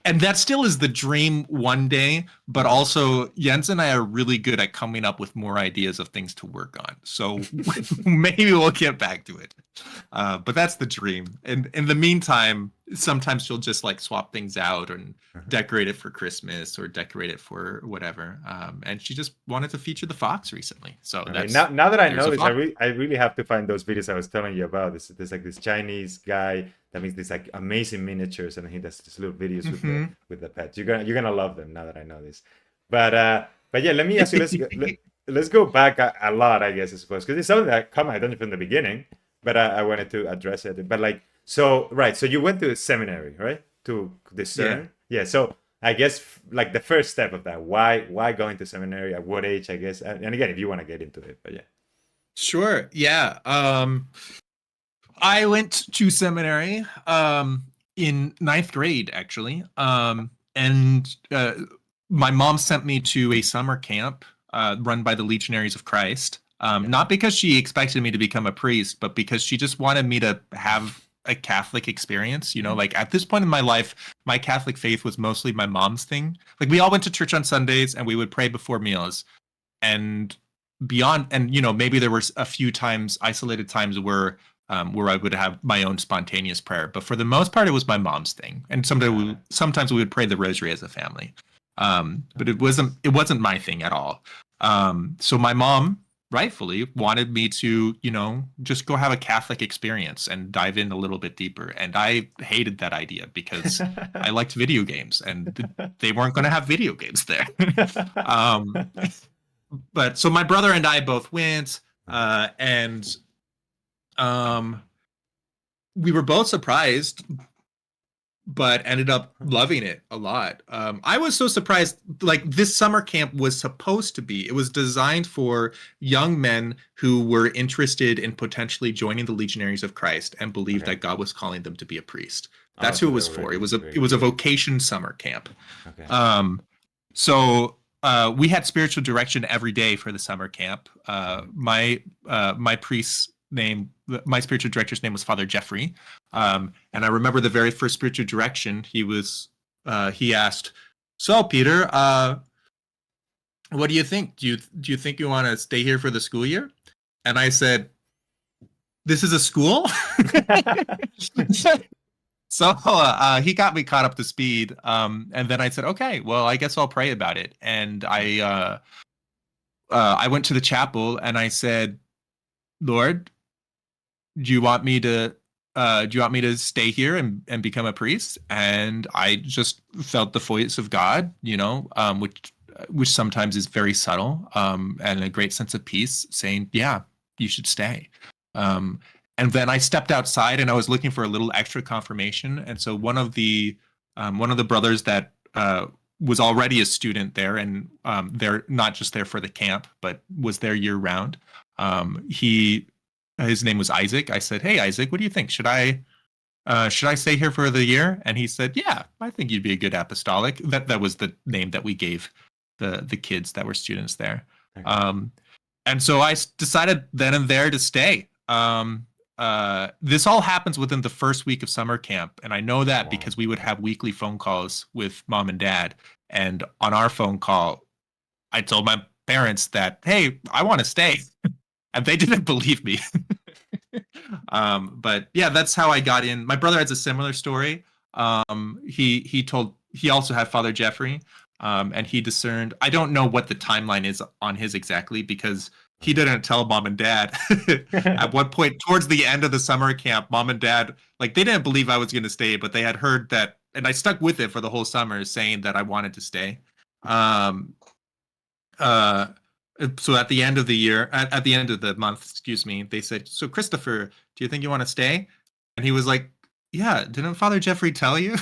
and that still is the dream one day, but Mhm. also Jens and I are really good at coming up with more ideas of things to work on. So maybe we'll get back to it. But that's the dream. And in the meantime, sometimes she'll just like swap things out and Uh-huh. decorate it for Christmas or decorate it for whatever. And she just wanted to feature the fox recently. So I mean, that's now that I there's know a this, fox. I really have to find those videos I was telling you about. There's like this Chinese guy that makes these like amazing miniatures, and he does just little videos Mhm. with the pets. You're gonna love them now that I know this. But yeah, let me ask you. Let's go back a lot, I guess, I suppose, because it's something that come I done from the beginning, but I wanted to address it. But like, so right, so you went to a seminary, right, to Yeah. discern. Yeah, so I guess like the first step of that. Why going to seminary? At what age? I guess. And again, if you want to get into it, but yeah. Sure. Yeah. I went to seminary in ninth grade, actually. And my mom sent me to a summer camp run by the Legionaries of Christ. Okay. Not because she expected me to become a priest, but because she just wanted me to have a Catholic experience. You know, like at this point in my life, my Catholic faith was mostly my mom's thing. Like we all went to church on Sundays and we would pray before meals. And beyond, and maybe there were a few times, isolated times where I would have my own spontaneous prayer. But for the most part, it was my mom's thing. And sometimes we would pray the rosary as a family. But it wasn't my thing at all. So my mom rightfully wanted me to, just go have a Catholic experience and dive in a little bit deeper. And I hated that idea because I liked video games and they weren't going to have video games there. um, but so my brother and I both went, and um, we were both surprised, but ended up loving it a lot. I was so surprised. Like this summer camp was supposed to be, it was designed for young men who were interested in potentially joining the Legionaries of Christ and believed Okay. that God was calling them to be a priest. Oh, That's who so it they was were for. It very, was a very it was a good. vocation summer camp. Okay. So we had spiritual direction every day for the summer camp. My priest's name, my spiritual director's name was Father Jeffrey. And I remember the very first spiritual direction he asked, "So Peter, what do you think? Do you think you want to stay here for the school year?" And I said, "This is a school." So he got me caught up to speed, and then I said, "Okay, well, I guess I'll pray about it." And I went to the chapel and I said, "Lord, do you want me to stay here and become a priest?" And I just felt the voice of God, which sometimes is very subtle, and a great sense of peace, saying, "Yeah, you should stay." Um, and then I stepped outside and I was looking for a little extra confirmation. And so one of the brothers that was already a student there, and they're not just there for the camp, but was there year round. His name was Isaac. I said, "Hey, Isaac, what do you think? should I stay here for the year? And he said, yeah, I think you'd be a good apostolic. That was the name that we gave the kids that were students there. Okay. And so I decided then and there to stay. This all happens within the first week of summer camp. And I know that because we would have weekly phone calls with mom and dad. And on our phone call, I told my parents that, hey, I want to stay. And they didn't believe me. But yeah, that's how I got in. My brother has a similar story. He also had Father Jeffrey, and he discerned. I don't know what the timeline is on his exactly because he didn't tell mom and dad. At one point, towards the end of the summer camp, mom and dad, like, they didn't believe I was going to stay, but they had heard that, and I stuck with it for the whole summer, saying that I wanted to stay. So at the end of the year, at the end of the month, excuse me, they said, so Christopher, do you think you want to stay? And he was like, yeah, didn't Father Jeffrey tell you?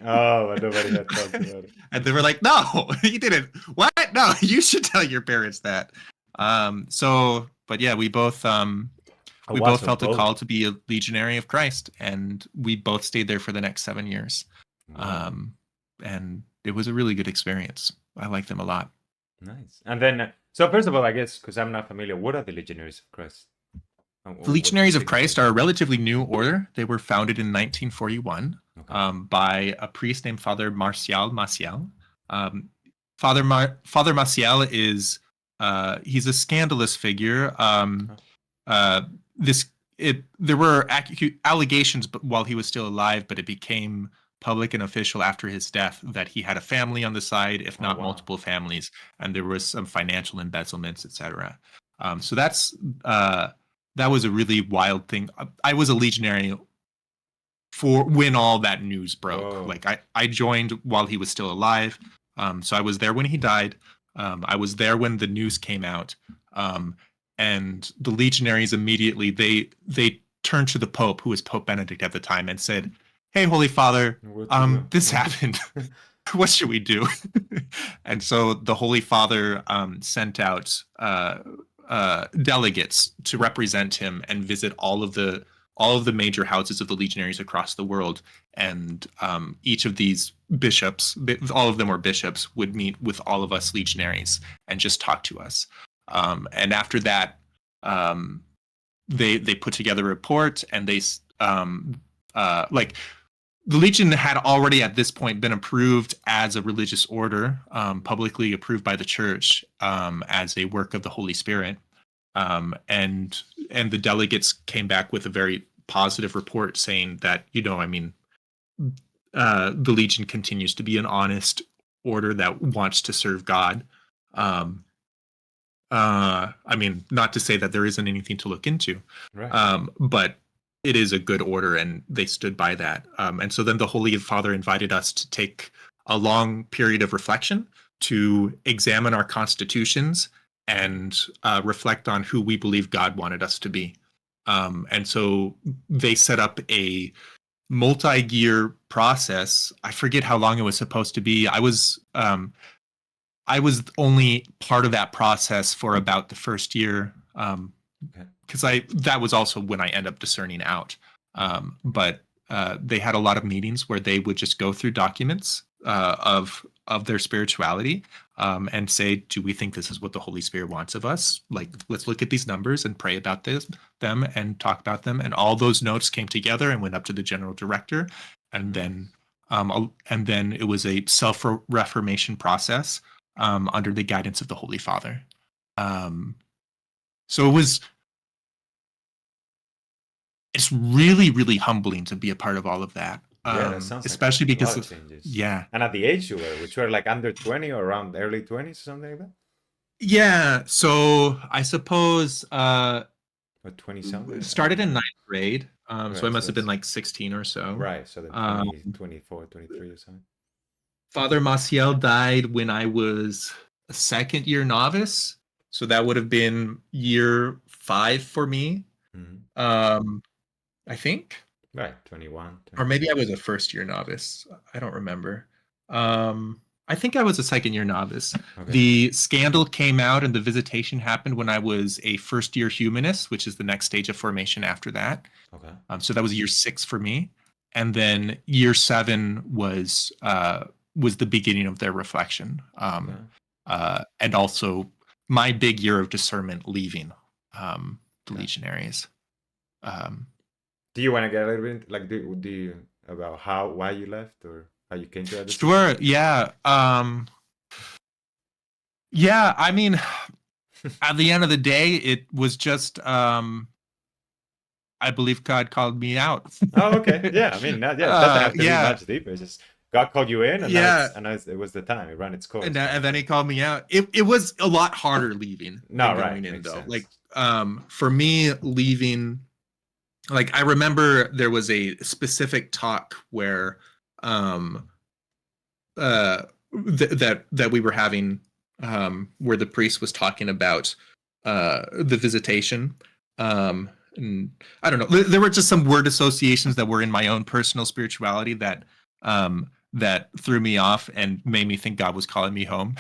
Oh, but nobody had talked about it. And they were like, no, he didn't. What? No, you should tell your parents that. But yeah, we both felt a call to be a legionary of Christ, and we both stayed there for the next 7 years. Wow. And it was a really good experience. I like them a lot. Nice. And then, so first of all, I guess, because I'm not familiar, what are the Legionaries of Christ? The Legionaries of Christ are a relatively new order. They were founded in 1941 by a priest named Father Martial Maciel. Father Maciel is he's a scandalous figure. There were allegations while he was still alive, but it became public and official after his death that he had a family on the side, if not multiple families, and there was some financial embezzlements, etc. So that was a really wild thing. I was a legionary for when all that news broke. Whoa. Like I joined while he was still alive. So I was there when he died. I was there when the news came out. And the legionaries immediately they turned to the Pope, who was Pope Benedict at the time, and said, hey, Holy Father, this happened. What should we do? And so the Holy Father sent out delegates to represent him and visit all of the major houses of the legionaries across the world. And each of these bishops, all of them were bishops, would meet with all of us legionaries and just talk to us. And after that, they put together a report, and they the Legion had already at this point been approved as a religious order, publicly approved by the Church as a work of the Holy Spirit. And the delegates came back with a very positive report saying that, the Legion continues to be an honest order that wants to serve God. Not to say that there isn't anything to look into, right. But it is a good order, and they stood by that. And so then the Holy Father invited us to take a long period of reflection to examine our constitutions and reflect on who we believe God wanted us to be. And so they set up a multi-year process. I forget how long it was supposed to be. I was only part of that process for about the first year. Because that was also when I ended up discerning out. But they had a lot of meetings where they would just go through documents of their spirituality and say, do we think this is what the Holy Spirit wants of us? Like, let's look at these numbers and pray about them and talk about them. And all those notes came together and went up to the general director. And then it was a self-reformation process under the guidance of the Holy Father. So it's really, really humbling to be a part of all of that. That sounds especially like because a lot of changes. Yeah. And at the age you were, which were like under 20 or around early 20s or something like that? Yeah. So I suppose or 20 something. Started in 9th grade. Right, so I must have been like 16 or so. Right. So then 20, 24, 23 or something. Father Maciel died when I was a second year novice. So that would have been year 5 for me. Mm-hmm. I think. Right, 21. Or maybe I was a first year novice. I don't remember. I think I was a second year novice. Okay. The scandal came out and the visitation happened when I was a first year humanist, which is the next stage of formation after that. Okay. So that was year 6 for me. and then year 7 was the beginning of their reflection, and also my big year of discernment leaving the Legionaries. Do you want to get a little bit like do you about why you left or how you came to that decision? Sure. Yeah. Yeah. I mean, at the end of the day, it was just I believe God called me out. Oh, okay. Yeah. I mean, it doesn't have to be Yeah. much deeper. It's just God called you in, and Yeah. it was the time. It ran its course. And then he called me out. It was a lot harder leaving No, than right. going in, Makes though. sense. Like, for me, leaving, like, I remember there was a specific talk where that we were having, where the priest was talking about the visitation. And I don't know. There were just some word associations that were in my own personal spirituality that threw me off and made me think God was calling me home.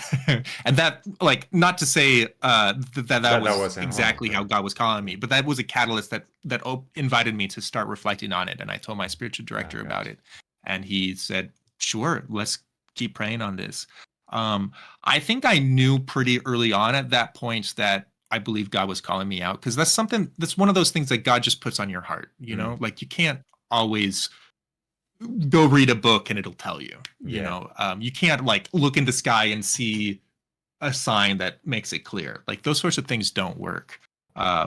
And that, like, not to say that was wasn't exactly home, how right? God was calling me, but that was a catalyst that invited me to start reflecting on it. And I told my spiritual director about it, and he said, "Sure, let's keep praying on this." I think I knew pretty early on at that point that I believe God was calling me out, because that's one of those things that God just puts on your heart, like you can't always go read a book and it'll tell you, you can't like look in the sky and see a sign that makes it clear. Like those sorts of things don't work. I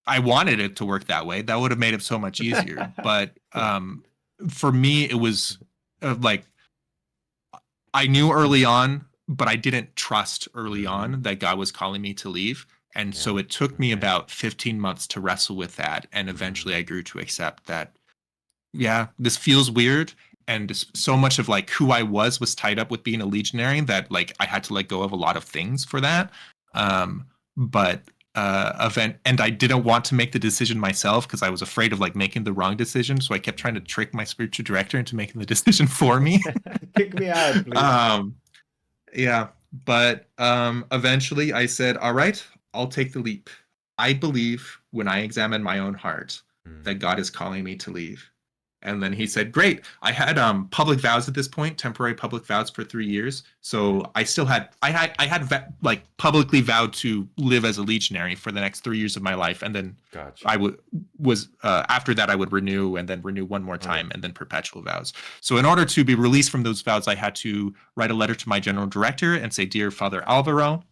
wanted it to work that way. That would have made it so much easier. But for me, it was like, I knew early on, but I didn't trust early on that God was calling me to leave. And so it took me about 15 months to wrestle with that. And eventually I grew to accept that, yeah, this feels weird. And so much of like who I was tied up with being a legionary that like I had to let go of a lot of things for that. But and I didn't want to make the decision myself because I was afraid of like making the wrong decision. So I kept trying to trick my spiritual director into making the decision for me. Kick me out, please. Yeah, but eventually I said, all right, I'll take the leap. I believe when I examine my own heart that God is calling me to leave. And then he said, great. I had public vows at this point, temporary public vows for 3 years. So I still had, like publicly vowed to live as a legionary for the next 3 years of my life. And then Gotcha. after that, I would renew and then renew one more time and then perpetual vows. So in order to be released from those vows, I had to write a letter to my general director and say, dear Father Alvaro,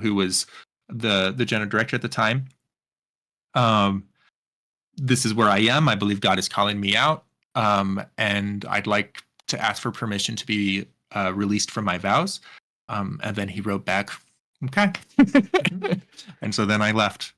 who was the general director at the time, this is where I am. I believe God is calling me out. And I'd like to ask for permission to be released from my vows. And then he wrote back, okay. And so then I left.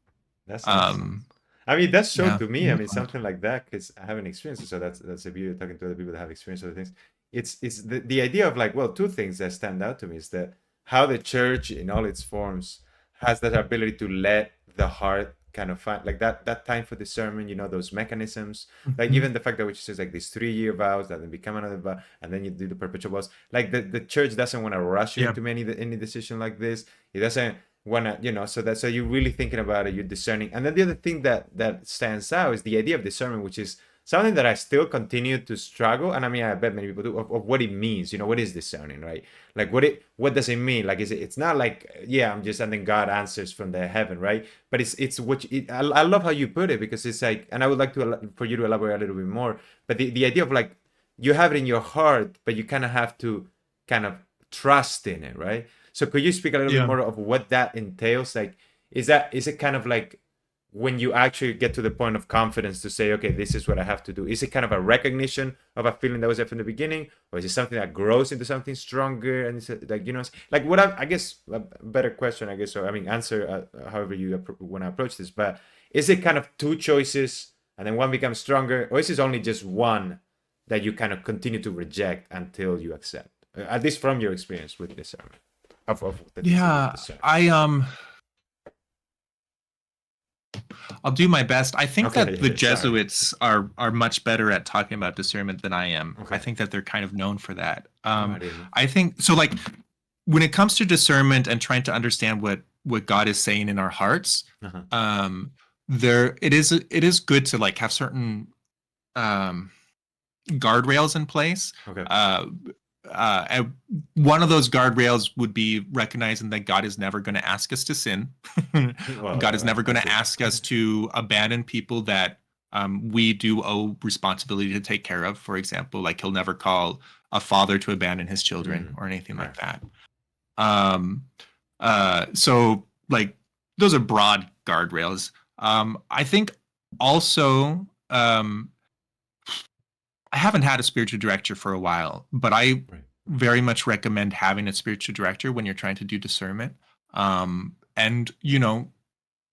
That's awesome. I mean, that's so to me. I mean, Yeah. something like that, because I haven't experienced it. So that's the beauty of talking to other people that have experienced other things. It's the idea of like, well, two things that stand out to me is that how the church in all its forms has that ability to let the heart kind of find like that time for discernment, those mechanisms, like even the fact that which says like these 3-year vows that then become another vow and then you do the perpetual vows, like the church doesn't want to rush you into any decision like this. It doesn't want to, so you're really thinking about it, you're discerning. And then the other thing that stands out is the idea of discernment, which is something that I still continue to struggle, and I mean I bet many people do, of what it means. What is discerning, right? Like what does it mean? Like it's not like I'm just, and then God answers from the heaven, right? But it's what I love how you put it, because it's like, and I would like for you to elaborate a little bit more. But the idea of like you have it in your heart, but you kind of have to kind of trust in it, right? So could you speak a little bit more of what that entails? Like, is it kind of like when you actually get to the point of confidence to say, okay, this is what I have to do? Is it kind of a recognition of a feeling that was there from the beginning, or is it something that grows into something stronger? And it's like, like what I guess a better question, I guess, or I mean, answer however you want to approach this. But is it kind of two choices and then one becomes stronger, or is it only just one that you kind of continue to reject until you accept? At least from your experience with discernment. I'll do my best. I think that the Jesuits are much better at talking about discernment than I am. I think that they're kind of known for that. I think so. Like when it comes to discernment and trying to understand what God is saying in our hearts, it is good to like have certain um guardrails in place. Okay. And one of those guardrails would be recognizing that God is never going to ask us to sin. Well, God is never going that's to good. ask us to abandon people that we do owe responsibility to take care of. For example, like he'll never call a father to abandon his children Mm, or anything like right. that. Um, so like those are broad guardrails. I think also I haven't had a spiritual director for a while, but I Right. very much recommend having a spiritual director when you're trying to do discernment. And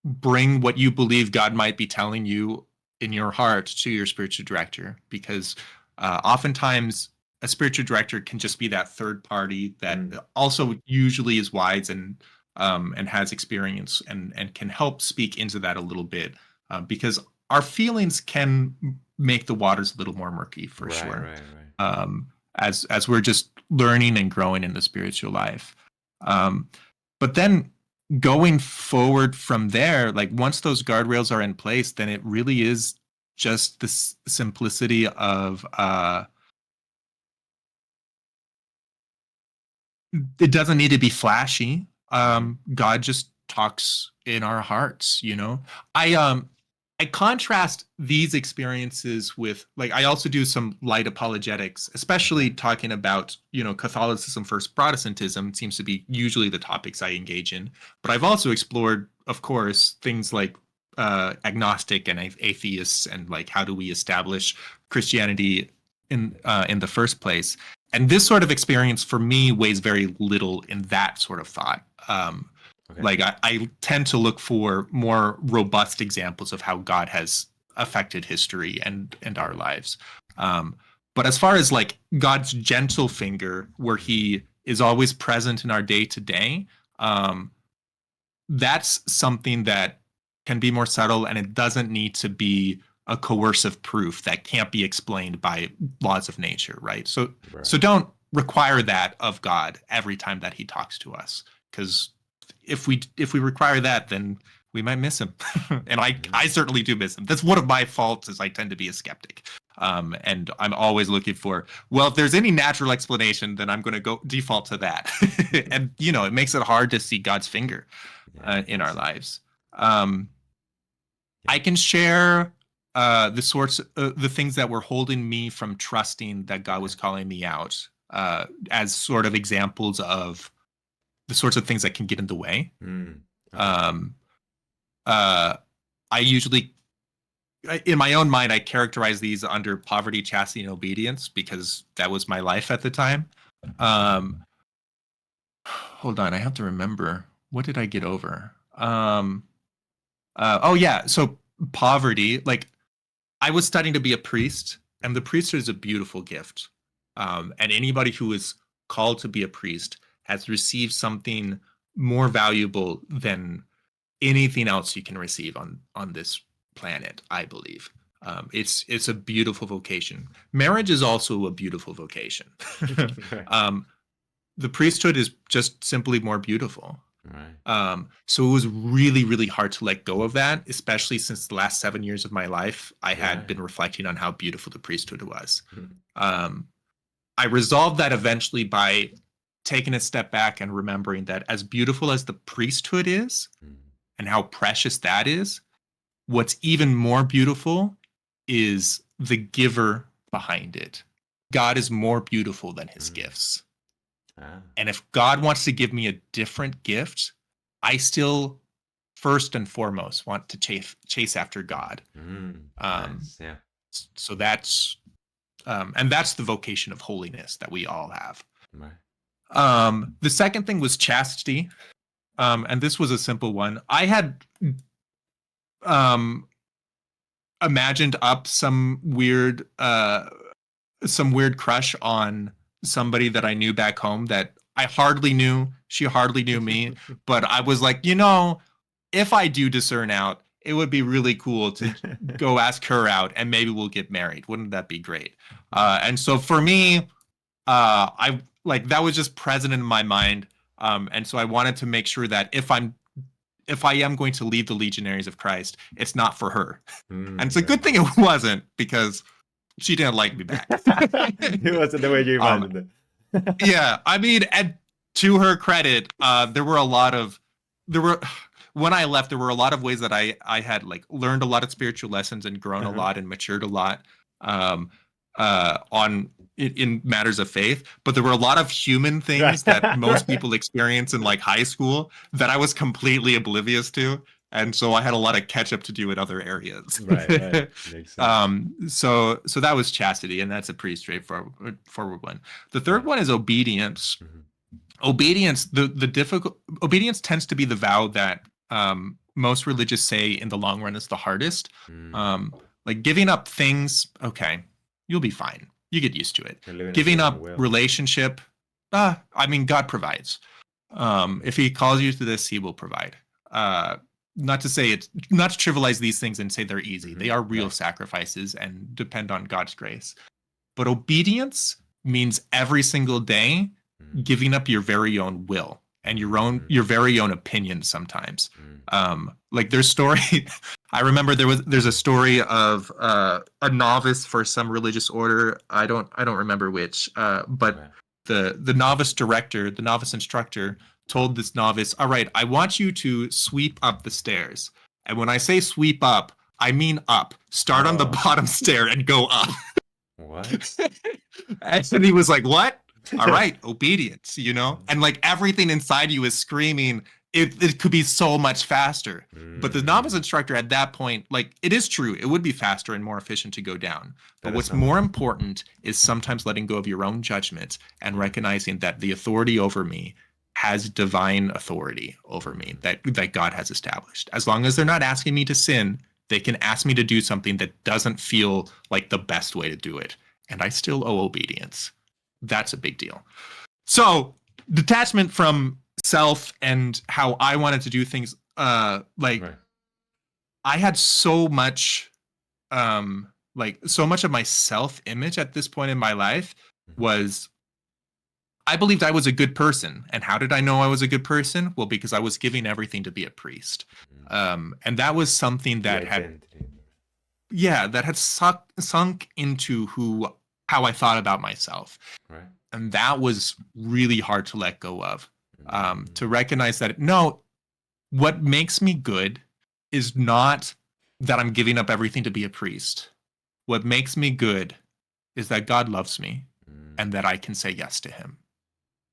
bring what you believe God might be telling you in your heart to your spiritual director, because oftentimes a spiritual director can just be that third party that Mm, also usually is wise and has experience and can help speak into that a little bit, because our feelings can make the waters a little more murky for right, sure, right, right. as we're just learning and growing in the spiritual life. Um, but then going forward from there, like once those guardrails are in place, then it really is just this simplicity of it doesn't need to be flashy. Hmm. God just talks in our hearts, you know. I contrast these experiences with, like, I also do some light apologetics, Okay. especially talking about, Catholicism versus Protestantism seems to be usually the topics I engage in. But I've also explored, of course, things like agnostic and atheists, and like how do we establish Christianity in the first place. And this sort of experience for me weighs very little in that sort of thought. Okay. Like I tend to look for more robust examples of how God has affected history and our Right. lives. But as far as like God's gentle finger, where He is always present in our day to day, that's something that can be more subtle, and it doesn't need to be a coercive proof that can't be explained by laws of nature, right? So Right. don't require that of God every time that He talks to us, because if we require that, then we might miss Him. And I Mm, certainly do miss Him. That's one of my faults, is I tend to be a skeptic. And I'm always looking for, well, if there's any natural explanation, then I'm going to go default to that. And it makes it hard to see God's finger yeah, it in our does. lives. Um, Yeah. I can share the things that were holding me from trusting that God Okay. was calling me out, as sort of examples of the sorts of things that can get in the way. Mm, okay. Um, uh, I usually, in my own mind, I characterize these under poverty, chastity, and obedience, because that was my life at the time. Um, Hold on, I have to remember, what did I get over? Oh yeah, so poverty. Like, I was studying to be a priest, and the priesthood is a beautiful gift. And anybody who is called to be a priest has received something more valuable than anything else you can receive on this planet, I believe. It's a beautiful vocation. Marriage is also a beautiful vocation. Right. um, the priesthood is just simply more beautiful. Right. So it was really, really hard to let go of that, especially since the last 7 years of my life, I had Right. been reflecting on how beautiful the priesthood was. Mm, Um, I resolved that eventually by taking a step back and remembering that as beautiful as the priesthood is mm, and how precious that is, what's even more beautiful is the giver behind it. God is more beautiful than his mm. gifts. Ah. And if God wants to give me a different gift, I still first and foremost want to chase after God. Mm, Um, nice. Yeah. so that's the vocation of holiness that we all have. Right. The second thing was chastity. And this was a simple one. I had um, imagined up some weird crush on somebody that I knew back home that I hardly knew. She hardly knew me, but I was like, if I do discern out, it would be really cool to go ask her out, and maybe we'll get married. Wouldn't that be great? And so for me, I like that was just present in my mind. And so I wanted to make sure that if I am going to leave the Legionaries of Christ, it's not for her. And it's a Right. good thing it wasn't, because she didn't like me back. It wasn't the way you um, imagined it. yeah, I mean, and to her credit, there were when I left, there were a lot of ways that I had like learned a lot of spiritual lessons and grown a lot and matured a lot um, in matters of faith. But there were a lot of human things that most people experience in like high school that I was completely oblivious to. And so I had a lot of catch up to do in other areas. Right. Makes sense. So that was chastity, and that's a pretty straightforward one. The third one is obedience. Obedience, obedience tends to be the vow that most religious say in the long run is the hardest. Like giving up things, okay, you'll be fine. You get used to it. Giving up relationship, I mean, God provides. If he calls you to this, he will provide. Not to trivialize these things and say they're easy. They are real sacrifices and depend on God's grace. But obedience means every single day giving up your very own will and your very own opinion sometimes. Like there's story I remember there's a story of a novice for some religious order. I don't remember which, but the novice director, the novice instructor told this novice, all right, I want you to sweep up the stairs. And when I say sweep up, I mean up. Start on the bottom stair and go up. What? And he was like, what? All right, obedience, you know? And like everything inside you is screaming, it could be so much faster. But the novice instructor at that point, like, it is true, it would be faster and more efficient to go down. But what's more important is sometimes letting go of your own judgment and recognizing that the authority over me has divine authority over me that God has established. As long as they're not asking me to sin, they can ask me to do something that doesn't feel like the best way to do it. And I still owe obedience. That's a big deal. So detachment from self and how I wanted to do things, I had so much, so much of my self-image at this point in my life was, I believed I was a good person. And how did I know I was a good person? Well, because I was giving everything to be a priest. And that was something that had sunk into how I thought about myself. Right. And that was really hard to let go of. To recognize that, no, what makes me good is not that I'm giving up everything to be a priest. What makes me good is that God loves me and that I can say yes to him.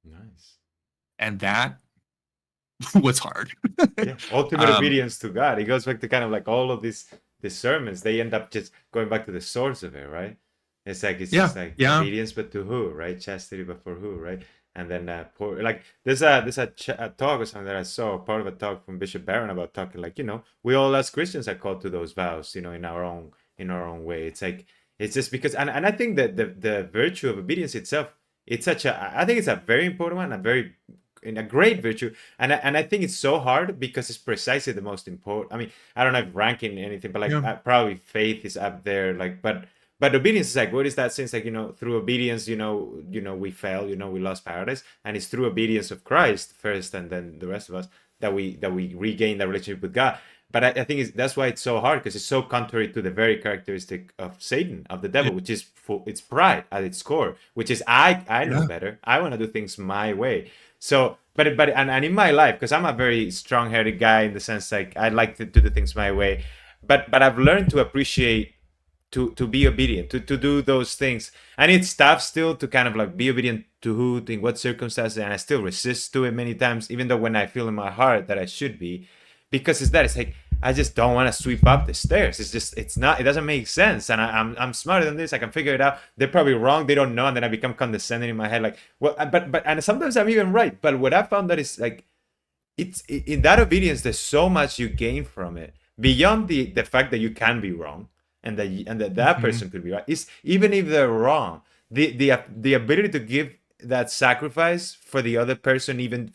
Nice. And that was hard. Ultimate obedience to God. It goes back to kind of like all of these sermons. They end up just going back to the source of it, right? It's just like obedience, but to who, right? Chastity, but for who, right? And then there's a talk or something that I saw, part of a talk from Bishop Barron about talking like, we all as Christians are called to those vows, in our own way. It's like, it's just because, and I think that the virtue of obedience itself, I think it's a very important one, a great virtue, and I think it's so hard because it's precisely the most important. I mean, I don't know if ranking anything, but probably faith is up there, but obedience is like, what is that sense? Like, through obedience, we fail, we lost paradise, and it's through obedience of Christ first, and then the rest of us that we regain that relationship with God. But I think that's why it's so hard, because it's so contrary to the very characteristic of Satan, of the devil, which is it's pride at its core, which is I know better. I want to do things my way. So, but in my life, because I'm a very strong-headed guy in the sense like I like to do things my way, but I've learned to appreciate to be obedient, to do those things. And it's tough still to kind of like be obedient to who, in what circumstances, and I still resist to it many times, even though when I feel in my heart that I should be. Because it's like I just don't want to sweep up the stairs. It doesn't make sense. And I'm smarter than this. I can figure it out. They're probably wrong. They don't know. And then I become condescending in my head. Like, well, but and sometimes I'm even right. But what I found that is like, it's in that obedience, there's so much you gain from it beyond the fact that you can be wrong and that person could be right. Is even if they're wrong, the ability to give that sacrifice for the other person, even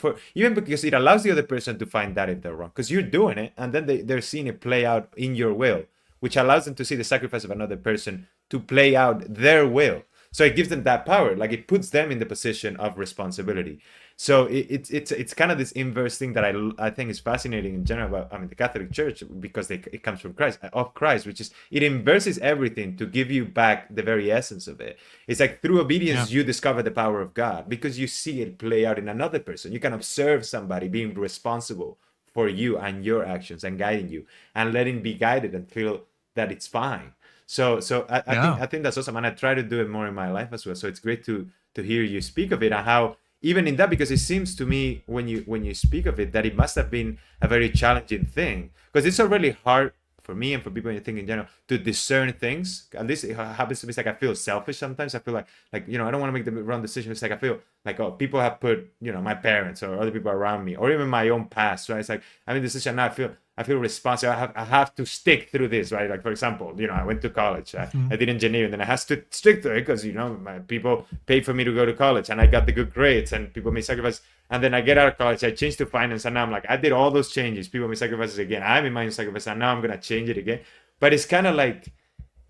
because it allows the other person to find that if they're wrong, because you're doing it, and then they're seeing it play out in your will, which allows them to see the sacrifice of another person to play out their will. So it gives them that power, like it puts them in the position of responsibility. So it's kind of this inverse thing that I think is fascinating in general about, I mean, the Catholic Church, because it comes from Christ, which is it inverses everything to give you back the very essence of it. It's like through Yeah. obedience you discover the power of God because you see it play out in another person. You can observe somebody being responsible for you and your actions and guiding you and letting be guided and feel that it's fine. So Yeah. I think that's awesome, and I try to do it more in my life as well. So it's great to hear you speak of it and how even in that, because it seems to me when you speak of it that it must have been a very challenging thing, because it's already hard for me and for people, I think, in general, to discern things. At least it happens to me. It's like I feel selfish sometimes. I feel like I don't want to make the wrong decision. It's like I feel like, oh, people have put my parents or other people around me or even my own past, right? It's like I made a decision now. I feel responsible. I have to stick through this, right? Like, for example, I went to college. I did engineering, and then I had to stick to it because my people paid for me to go to college, and I got the good grades, and people made sacrifices. And then I get out of college, I changed to finance, and now I'm like, I did all those changes. People made sacrifices again. I made my own sacrifices, and now I'm gonna change it again. But it's kind of like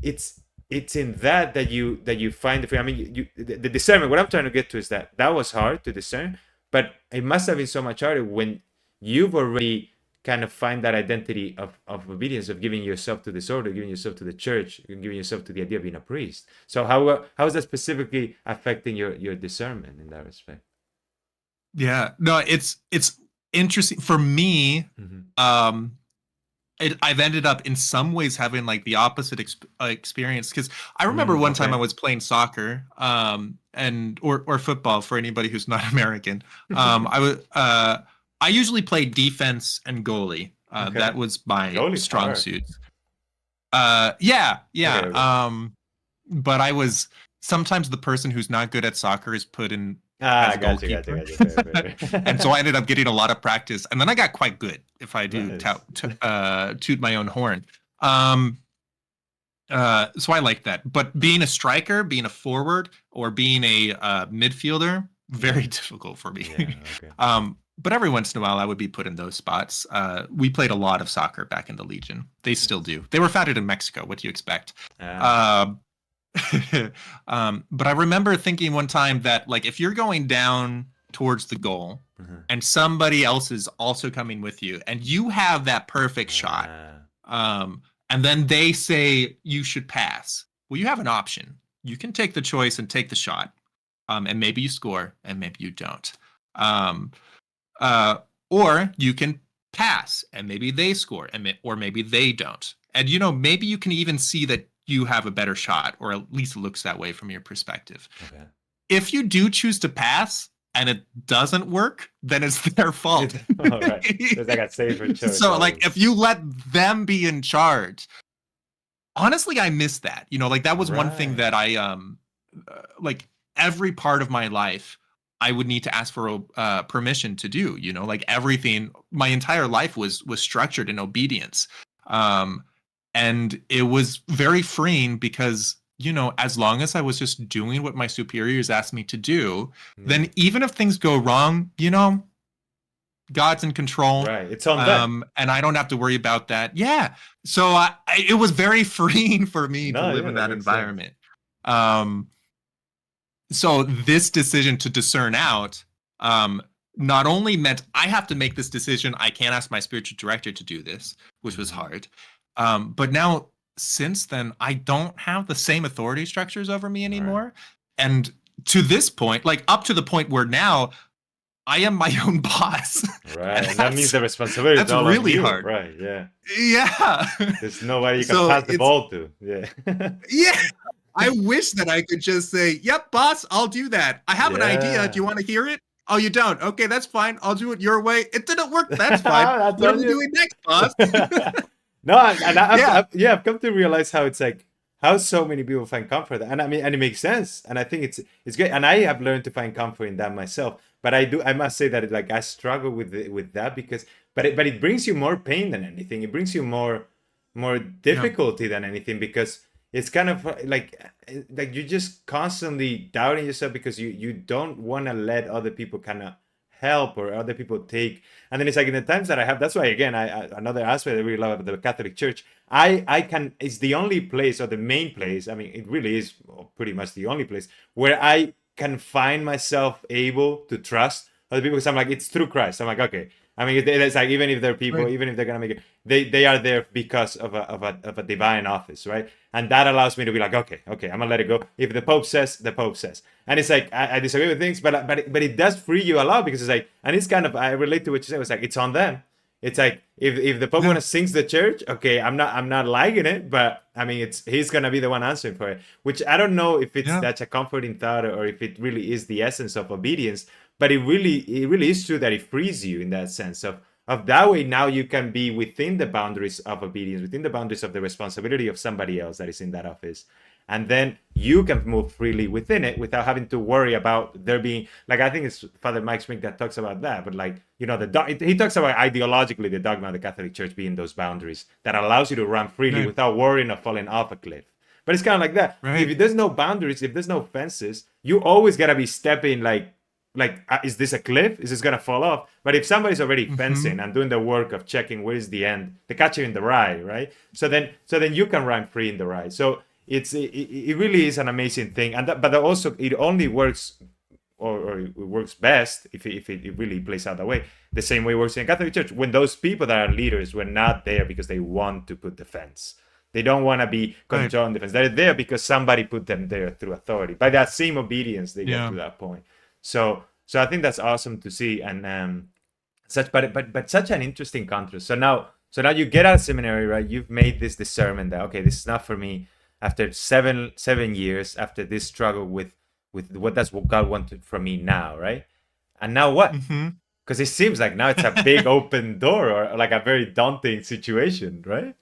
it's it's in that you find the freedom. I mean, the discernment. What I'm trying to get to is that was hard to discern, but it must have been so much harder when you've already kind of find that identity of obedience, of giving yourself to this order, giving yourself to the church, giving yourself to the idea of being a priest. So how is that specifically affecting your discernment in that respect? Yeah. No, it's interesting for me. Um, I've ended up in some ways having like the opposite experience, because I remember one time I Okay. was playing soccer, and or football for anybody who's not American. I usually played defense and goalie. That Okay. was my Goalie's strong hard. suits. Yeah, Okay. yeah. Okay. But I was sometimes the person who's not good at soccer is put in Ah, as gotcha, gotcha, goalkeeper, gotcha. Fair, fair, and so fair. I ended up getting a lot of practice, and then I got quite good. If I do Nice. toot my own horn. Um, so I like that. But being a striker, being a forward, or being a midfielder, very Yeah. difficult for me. Yeah. Okay. But every once in a while, I would be put in those spots. We played a lot of soccer back in the Legion. They still Nice. do. They were founded in Mexico. What do you expect? Ah. Uh, but I remember thinking one time that, like, if you're going down towards the goal Uh-huh. and somebody else is also coming with you and you have that perfect shot, Ah. and then they say you should pass, well, you have an option. You can take the choice and take the shot, and maybe you score and maybe you don't. Um, uh, or you can pass and maybe they score, or maybe they don't. And maybe you can even see that you have a better shot, or at least it looks that way from your perspective. Okay. If you do choose to pass and it doesn't work, then it's their fault. All right. There's like a safer choice. So, like, if you let them be in charge, honestly, I miss that. Like, that was one thing Right. that I like, every part of my life I would need to ask for permission to do. Like, everything, my entire life was structured in obedience. And it was very freeing because, as long as I was just doing what my superiors asked me to do, Yeah. then even if things go wrong, God's in control. Right. It's on them. And I don't have to worry about that. Yeah. So it was very freeing for me to No, live yeah, in that that makes sense. environment. Um, so this decision to discern out, not only meant I have to make this decision, I can't ask my spiritual director to do this, which was Mhm. hard. But now, since then, I don't have the same authority structures over me All right. anymore. And to this point, like, up to the point where now I am my own boss. Right. And And that means the responsibility is that's all on really you. hard. Right. Yeah. Yeah. There's nobody you can So pass the ball to. Yeah. yeah. I wish that I could just say, "Yep, boss, I'll do that. I have an idea. Do Yeah. you want to hear it?" "Oh, you don't? Okay, that's fine. I'll do it your way." "It didn't work. That's fine. I What are told we you. doing next, boss?" No, and Yeah. I've come to realize how it's like how so many people find comfort, and I mean, and it makes sense, and I think it's great, and I have learned to find comfort in that myself. But I must say that like I struggle with that because, but it brings you more pain than anything. It brings you more Yeah. difficulty than anything because it's kind of like you're just constantly doubting yourself because you don't want to let other people kind of help or other people take. And then it's like in the times that I have, that's why again I another aspect I really love about the Catholic Church, I can, it's the only place or the main place, I mean it really is pretty much the only place where I can find myself able to trust, other people, because I'm like, it's through Christ. I'm like, okay. I mean, it's like, even if they're people, Right. even if they're gonna make it, they are there because of a divine office, right? And that allows me to be like, okay, I'm gonna let it go. If the Pope says, the Pope says. And it's like, I disagree with things, but it does free you a lot, because it's like, and it's kind of, I relate to what you said. It's like, it's on them. It's like, if the Pope Yeah. wanna sings the church, okay, I'm not liking it, but I mean, he's gonna be the one answering for it. Which I don't know if it's Yeah. such a comforting thought, or if it really is the essence of obedience. But it really is true that it frees you in that sense of that way. Now you can be within the boundaries of obedience, within the boundaries of the responsibility of somebody else that is in that office, and then you can move freely within it without having to worry about there being, like, I think it's Father Mike Smith that talks about that, but like, he talks about ideologically the dogma of the Catholic Church being those boundaries that allows you to run freely Right. without worrying of falling off a cliff. But it's kind of like that. Right. If there's no boundaries, if there's no fences, you always gotta be stepping like, is this a cliff? Is this gonna fall off? But if somebody's already Hmm. fencing and doing the work of checking where is the end, the catcher in the rye, right? So then you can run free in the rye. So it really is an amazing thing, but also it only works, or it works best if it really plays out that way. The same way it works in Catholic Church, when those people that are leaders were not there because they want to put the fence. They don't want to be Right. controlling the fence. They're there because somebody put them there through authority. By that same obedience, they get Yeah. to that point. So I think that's awesome to see, and but such an interesting contrast. So now you get out of seminary, right? You've made this discernment that, okay, this is not for me. After seven years, after this struggle with what does God want from me now, right? And now what? Hmm. Because it seems like now it's a big open door, or like a very daunting situation, right?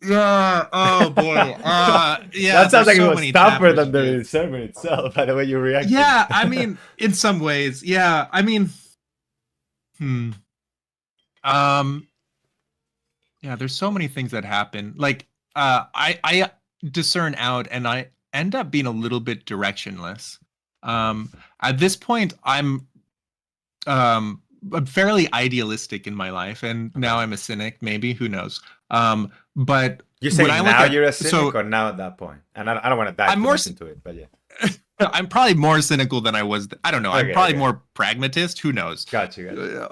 Yeah. Oh boy. Yeah. That sounds There's like it so was many tougher chapters than of the this. sermon itself, by the way you reacted. Yeah. I mean, in some ways, yeah. I mean, hmm. Um. Yeah. There's so many things that happen. Like, I discern out, and I end up being a little bit directionless. At this point, I'm fairly idealistic in my life, and Okay. now I'm a cynic. Maybe, who knows? But You when say I look now at, you're a cynic, so or now at that point? And I don't want to dive I'm too more much into it, but yeah. I'm probably more cynical than I was. I don't know. I'm Okay, probably okay. more pragmatist. Who knows? Gotcha.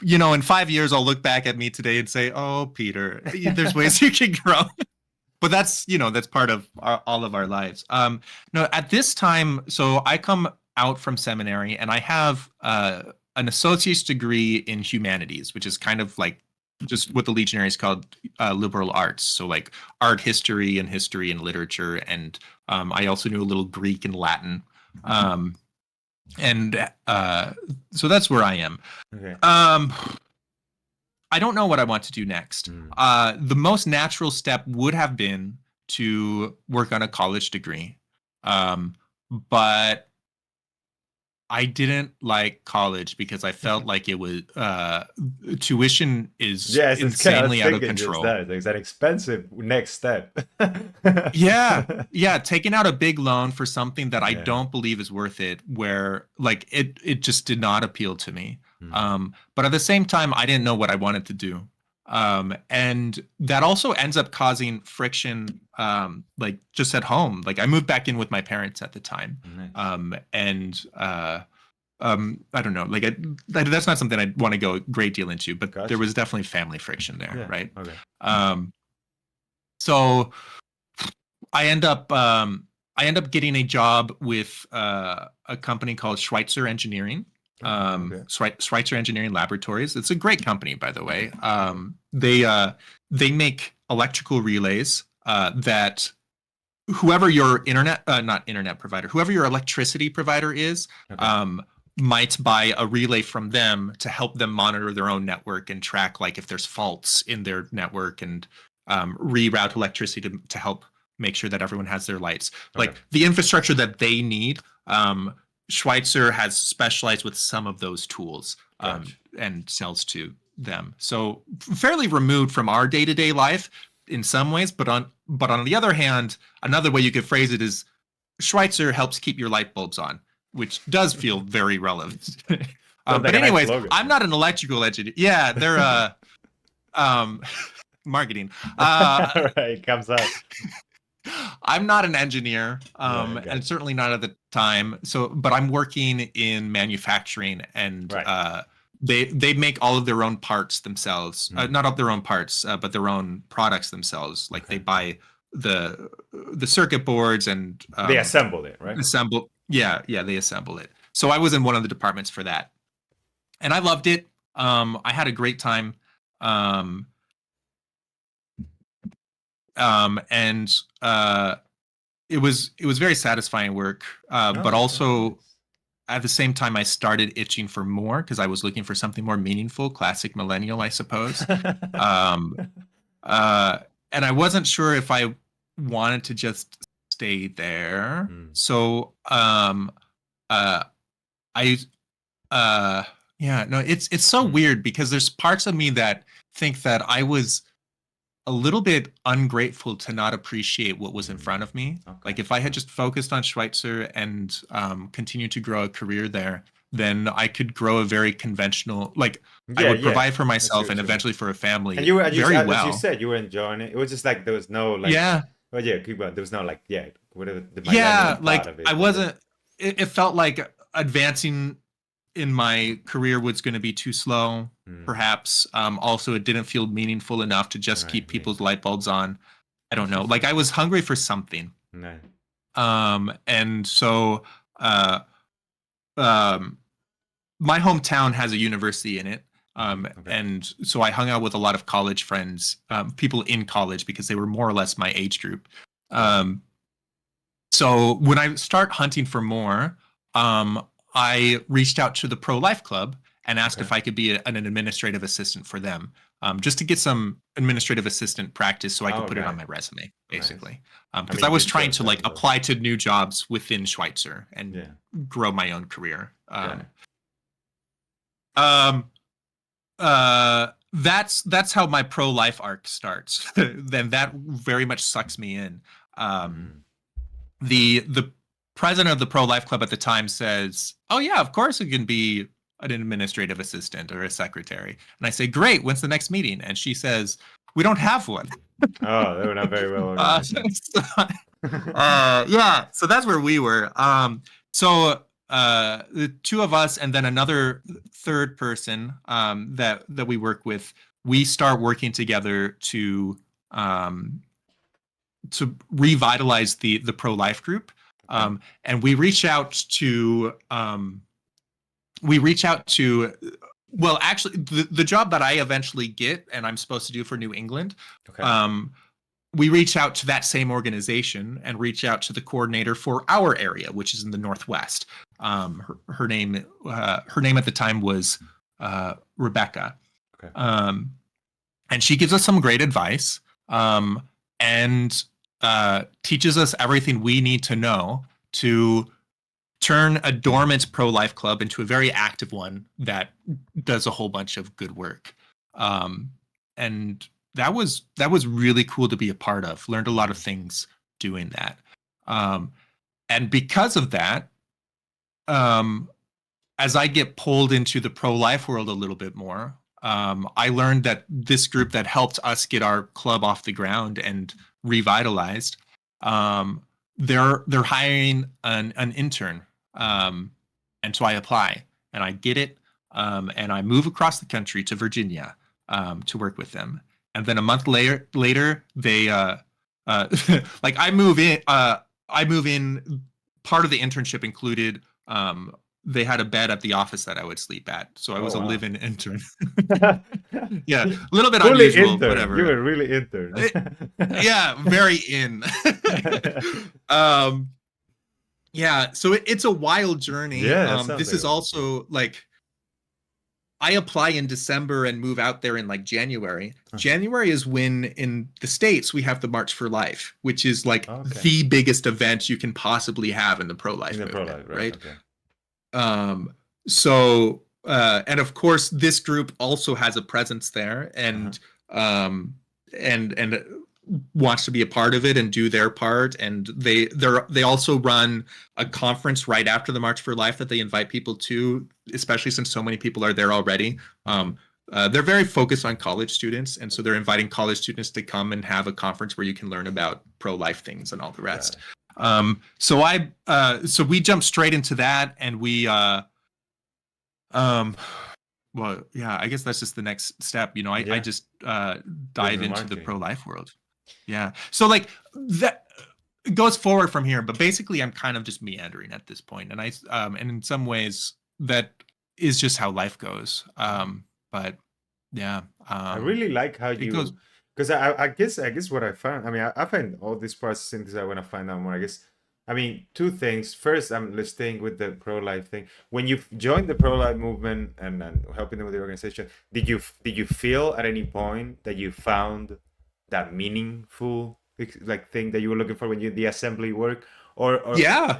In 5 years, I'll look back at me today and say, "Oh, Peter, there's ways you can grow." But that's part of all of our lives. No, at this time, so I come out from seminary, and I have an associate's degree in humanities, which is kind of like just what the legionaries called liberal arts. So like art history and literature, and I also knew a little Greek and Latin, um, and so that's where I am. Okay. Um, I don't know what I want to do next. Mm. The most natural step would have been to work on a college degree. Um, but I didn't like college because I felt like it was tuition is Yes, it's kind of, I was insanely out of thinking just control. that. It's an expensive next step. Yeah, yeah, taking out a big loan for something that I Yeah. don't believe is worth it, where like it just did not appeal to me. Mm. But at the same time, I didn't know what I wanted to do. And that also ends up causing friction, like just at home. Like I moved back in with my parents at the time. Nice. And I don't know, like that's not something I'd want to go a great deal into, but there Gotcha. was definitely family friction there, Yeah. right? Okay. Um, so I end up getting a job with a company called Schweitzer Engineering, Okay. Schweitzer Engineering Laboratories. It's a great company, by the way. They make electrical relays that whoever your not internet provider, whoever your electricity provider is, Okay. might buy a relay from them to help them monitor their own network and track like if there's faults in their network, and reroute electricity to help make sure that everyone has their lights. Okay. Like the infrastructure that they need, Schweitzer has specialized with some of those tools, Gotcha. and sells to them. So fairly removed from our day-to-day life in some ways, but on the other hand, another way you could phrase it is Schweitzer helps keep your light bulbs on, which does feel very relevant. Sounds like But a nice anyways, slogan. I'm not an electrical engineer. Yeah, they're um marketing. Right, comes out. I'm not an engineer, Right, and gotcha. certainly not at the time. So, but I'm working in manufacturing, and Right. they make all of their own parts themselves. Mm. Not all their own parts, but their own products themselves. Like they Okay. buy the circuit boards and They assembled it, right? assemble. Yeah, yeah, they assemble it. So I was in one of the departments for that, and I loved it. I had a great time. Um, and it was very satisfying work. But Oh, that's also nice. at the same time, I started itching for more because I was looking for something more meaningful, classic millennial, I suppose. Um, uh, and I wasn't sure if I wanted to just stay there. Mm, So uh, I uh, yeah, no, it's so mm, weird because there's parts of me that think that I was a little bit ungrateful to not appreciate what was in front mm. of me. Okay. Like if I had Right. just focused on Schweitzer and continued to grow a career there, then I could grow a very conventional, like I Yeah, would yeah. provide for I see myself and what you mean. eventually for a And family you were, very as you well. said, you were enjoying it. It was just like there was no like, Yeah, well, yeah, keep going. There was no like, yeah, whatever the yeah. millennium part Like of I it. And the, wasn't. It felt like advancing in my career was going to be too slow. mm, Perhaps. Also, it didn't feel meaningful enough to just right, keep makes people's sense. light bulbs on. I don't know. Like I was hungry for something. Right. And so uh, um, my hometown has a university in it. Okay. And so I hung out with a lot of college friends, people in college because they were more or less my age group. Right. Um, so when I start hunting for more, I reached out to the Pro Life Club and asked Okay. if I could be an administrative assistant for them, just to get some administrative assistant practice so I could Oh, put it on right. my resume, Nice. basically. I Because I mean, was good trying job to done like though. apply to new jobs within Schweitzer and Yeah. grow my own career. Got it. Um, that's how my pro life arc starts. Then that very much sucks me in. Um, Mm. the president of the pro life club at the time says, "Oh yeah, of course it can be an administrative assistant or a secretary." And I say, "Great, when's the next meeting?" And she says, "We don't have one." Oh, they were not very well Uh, organized then. so, yeah, so that's where we were. So the two of us and then another third person that we work with, we start working together um, to revitalize the pro life group. Okay. And we reach out to well, actually the job that I eventually get and I'm supposed to do for New England. Okay. um, we reach out to that same organization and reach out to the coordinator for our area, which is in the Northwest. Her name at the time was Rebecca. Okay. Um, and she gives us some great advice, and teaches us everything we need to know to turn a dormant pro-life club into a very active one that does a whole bunch of good work. Um, and that was really cool to be a part of. Learned a lot of Mm. things doing that. Um, and because of that, um, as I get pulled into the pro-life world a little bit more, I learned that this group that helped us get our club off the ground and revitalized, um, they're hiring an intern, and so I apply and I get it, and I move across the country to Virginia to work with them. And then a month later they uh, like I move in. Part of the internship included they had a bed at the office that I would sleep at. So I Oh was a wow. live-in intern. Yeah, a little bit Fully unusual, intern. You whatever. were really intern. Yeah, very in. um, yeah, so it's a wild journey. Yeah, that sounds This like is a wild journey. also like I apply in December and move out there in like January. Uh-huh. January is when in the States we have the March for Life, which is like Okay. the biggest event you can possibly have in the In pro-life the pro movement, life, right? right? Okay. So and of course this group also has a presence there Uh-huh. um and wants to be a part of it and do their part, and they also run a conference right after the March for Life that they invite people to, especially since so many people are there already. Okay. They're very focused on college students, and so they're inviting college students to come and have a conference where you can learn about pro-life things and all the rest. So we jumped straight into that, and we well, yeah, I guess that's just the next step. I just dive into the pro-life world. Yeah. So like that goes forward from here, but basically I'm kind of just meandering at this point. And and in some ways that is just how life goes. But yeah. I really like how you, because I guess what I found, I mean, I find all these parts things I want to find out more. I guess, I mean, two things. First, I'm staying with the pro-life thing. When you joined the pro-life movement and helping them with the organization, did you feel at any point that you found that meaningful like thing that you were looking for when you did the assembly work? Or yeah,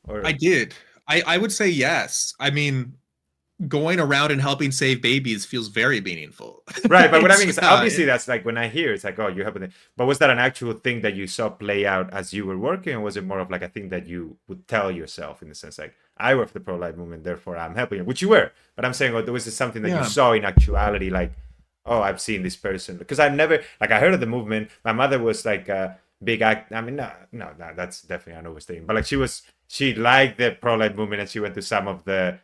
or I did. I would say yes. I mean, going around and helping save babies feels very meaningful. Right, but what I mean is obviously that's like when I hear it's like, oh, you're helping them. But was that an actual thing that you saw play out as you were working, or was it more of like a thing that you would tell yourself in the sense like, I work for the pro-life movement, therefore I'm helping you, which you were. But I'm saying, oh, there was something that you saw in actuality, like, oh, I've seen this person. Because I never, like, I heard of the movement. My mother was like a big act. I mean, no, that's definitely an overstatement. But like she liked the pro-life movement, and she went to some of the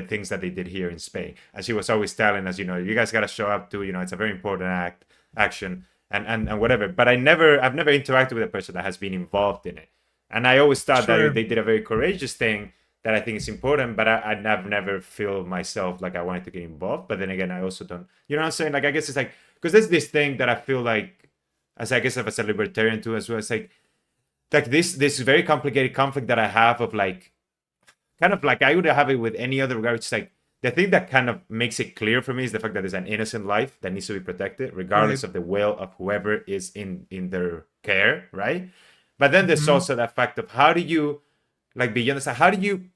things that they did here in Spain, and she was always telling us, you guys got to show up to, it's a very important action and whatever. But I've never interacted with a person that has been involved in it, and I always thought that they did a very courageous thing that I think is important, but I've never feel myself like I wanted to get involved. But then again, I also don't, you know what I'm saying? Like, I guess it's like, because there's this thing that I feel like, as I guess as a libertarian too, as well, it's like this very complicated conflict that I have of like, kind of like I would have it with any other regard. It's like the thing that kind of makes it clear for me is the fact that there's an innocent life that needs to be protected, regardless of the will of whoever is in their care, right? But then there's also that fact of how do you, like, beyond this, how do you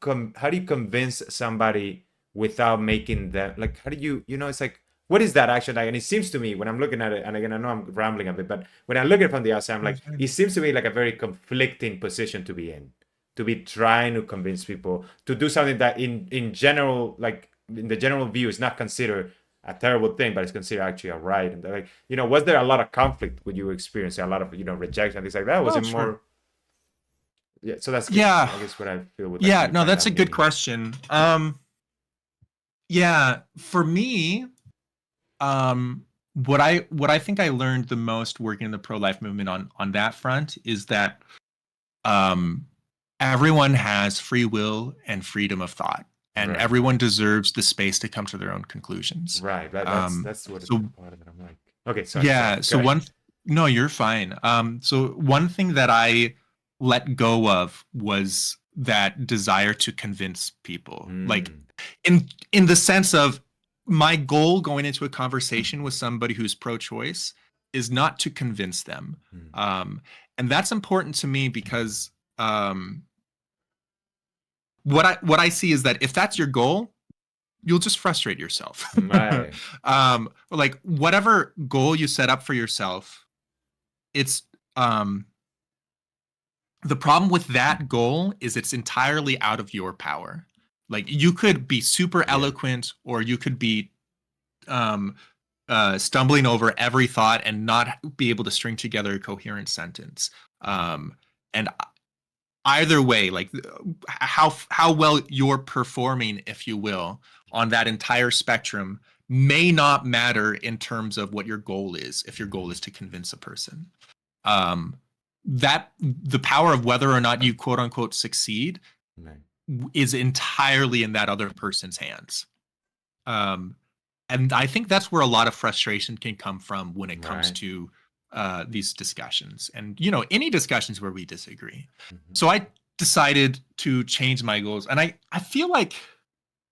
convince somebody without making them, like, how do you, it's like, what is that action like? And it seems to me when I'm looking at it, and again, I know I'm rambling a bit, but when I look at it from the outside, I'm like, it seems to me like a very conflicting position to be in, to be trying to convince people to do something that in general, like in the general view, is not considered a terrible thing, but it's considered actually a right. And like, was there a lot of conflict with you experiencing, a lot of, rejection, things like that? Was it more? Yeah, so that's I guess what I feel with. Yeah, no, that's a good question. Yeah, for me, what I think I learned the most working in the pro-life movement on that front is that everyone has free will and freedom of thought, and everyone deserves the space to come to their own conclusions. Right. That's what. So part of it. I'm like, okay, sorry. Yeah. So no, you're fine. So one thing that I let go of was that desire to convince people, like in the sense of my goal going into a conversation with somebody who's pro-choice is not to convince them. And that's important to me because what I see is that if that's your goal, you'll just frustrate yourself. Right. Like whatever goal you set up for yourself, it's the problem with that goal is it's entirely out of your power. Like you could be super eloquent, or you could be stumbling over every thought and not be able to string together a coherent sentence. And either way, like how well you're performing, if you will, on that entire spectrum may not matter in terms of what your goal is. If your goal is to convince a person, that the power of whether or not you quote unquote succeed is entirely in that other person's hands. And I think that's where a lot of frustration can come from when it comes to these discussions, and any discussions where we disagree. So I decided to change my goals, and I feel like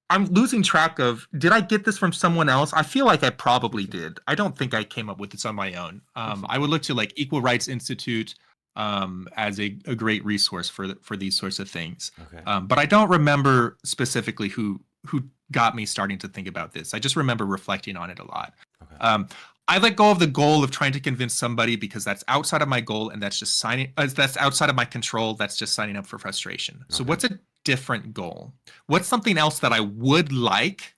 I'm losing track of, did I get this from someone else? I feel like I probably did. I don't think I came up with this on my own. I would look to like Equal Rights Institute as a great resource for these sorts of things. But I don't remember specifically who got me starting to think about this. I just remember reflecting on it a lot. I let go of the goal of trying to convince somebody because that's outside of my goal, and that's just that's outside of my control. That's just signing up for frustration. So what's a different goal? What's something else that I would like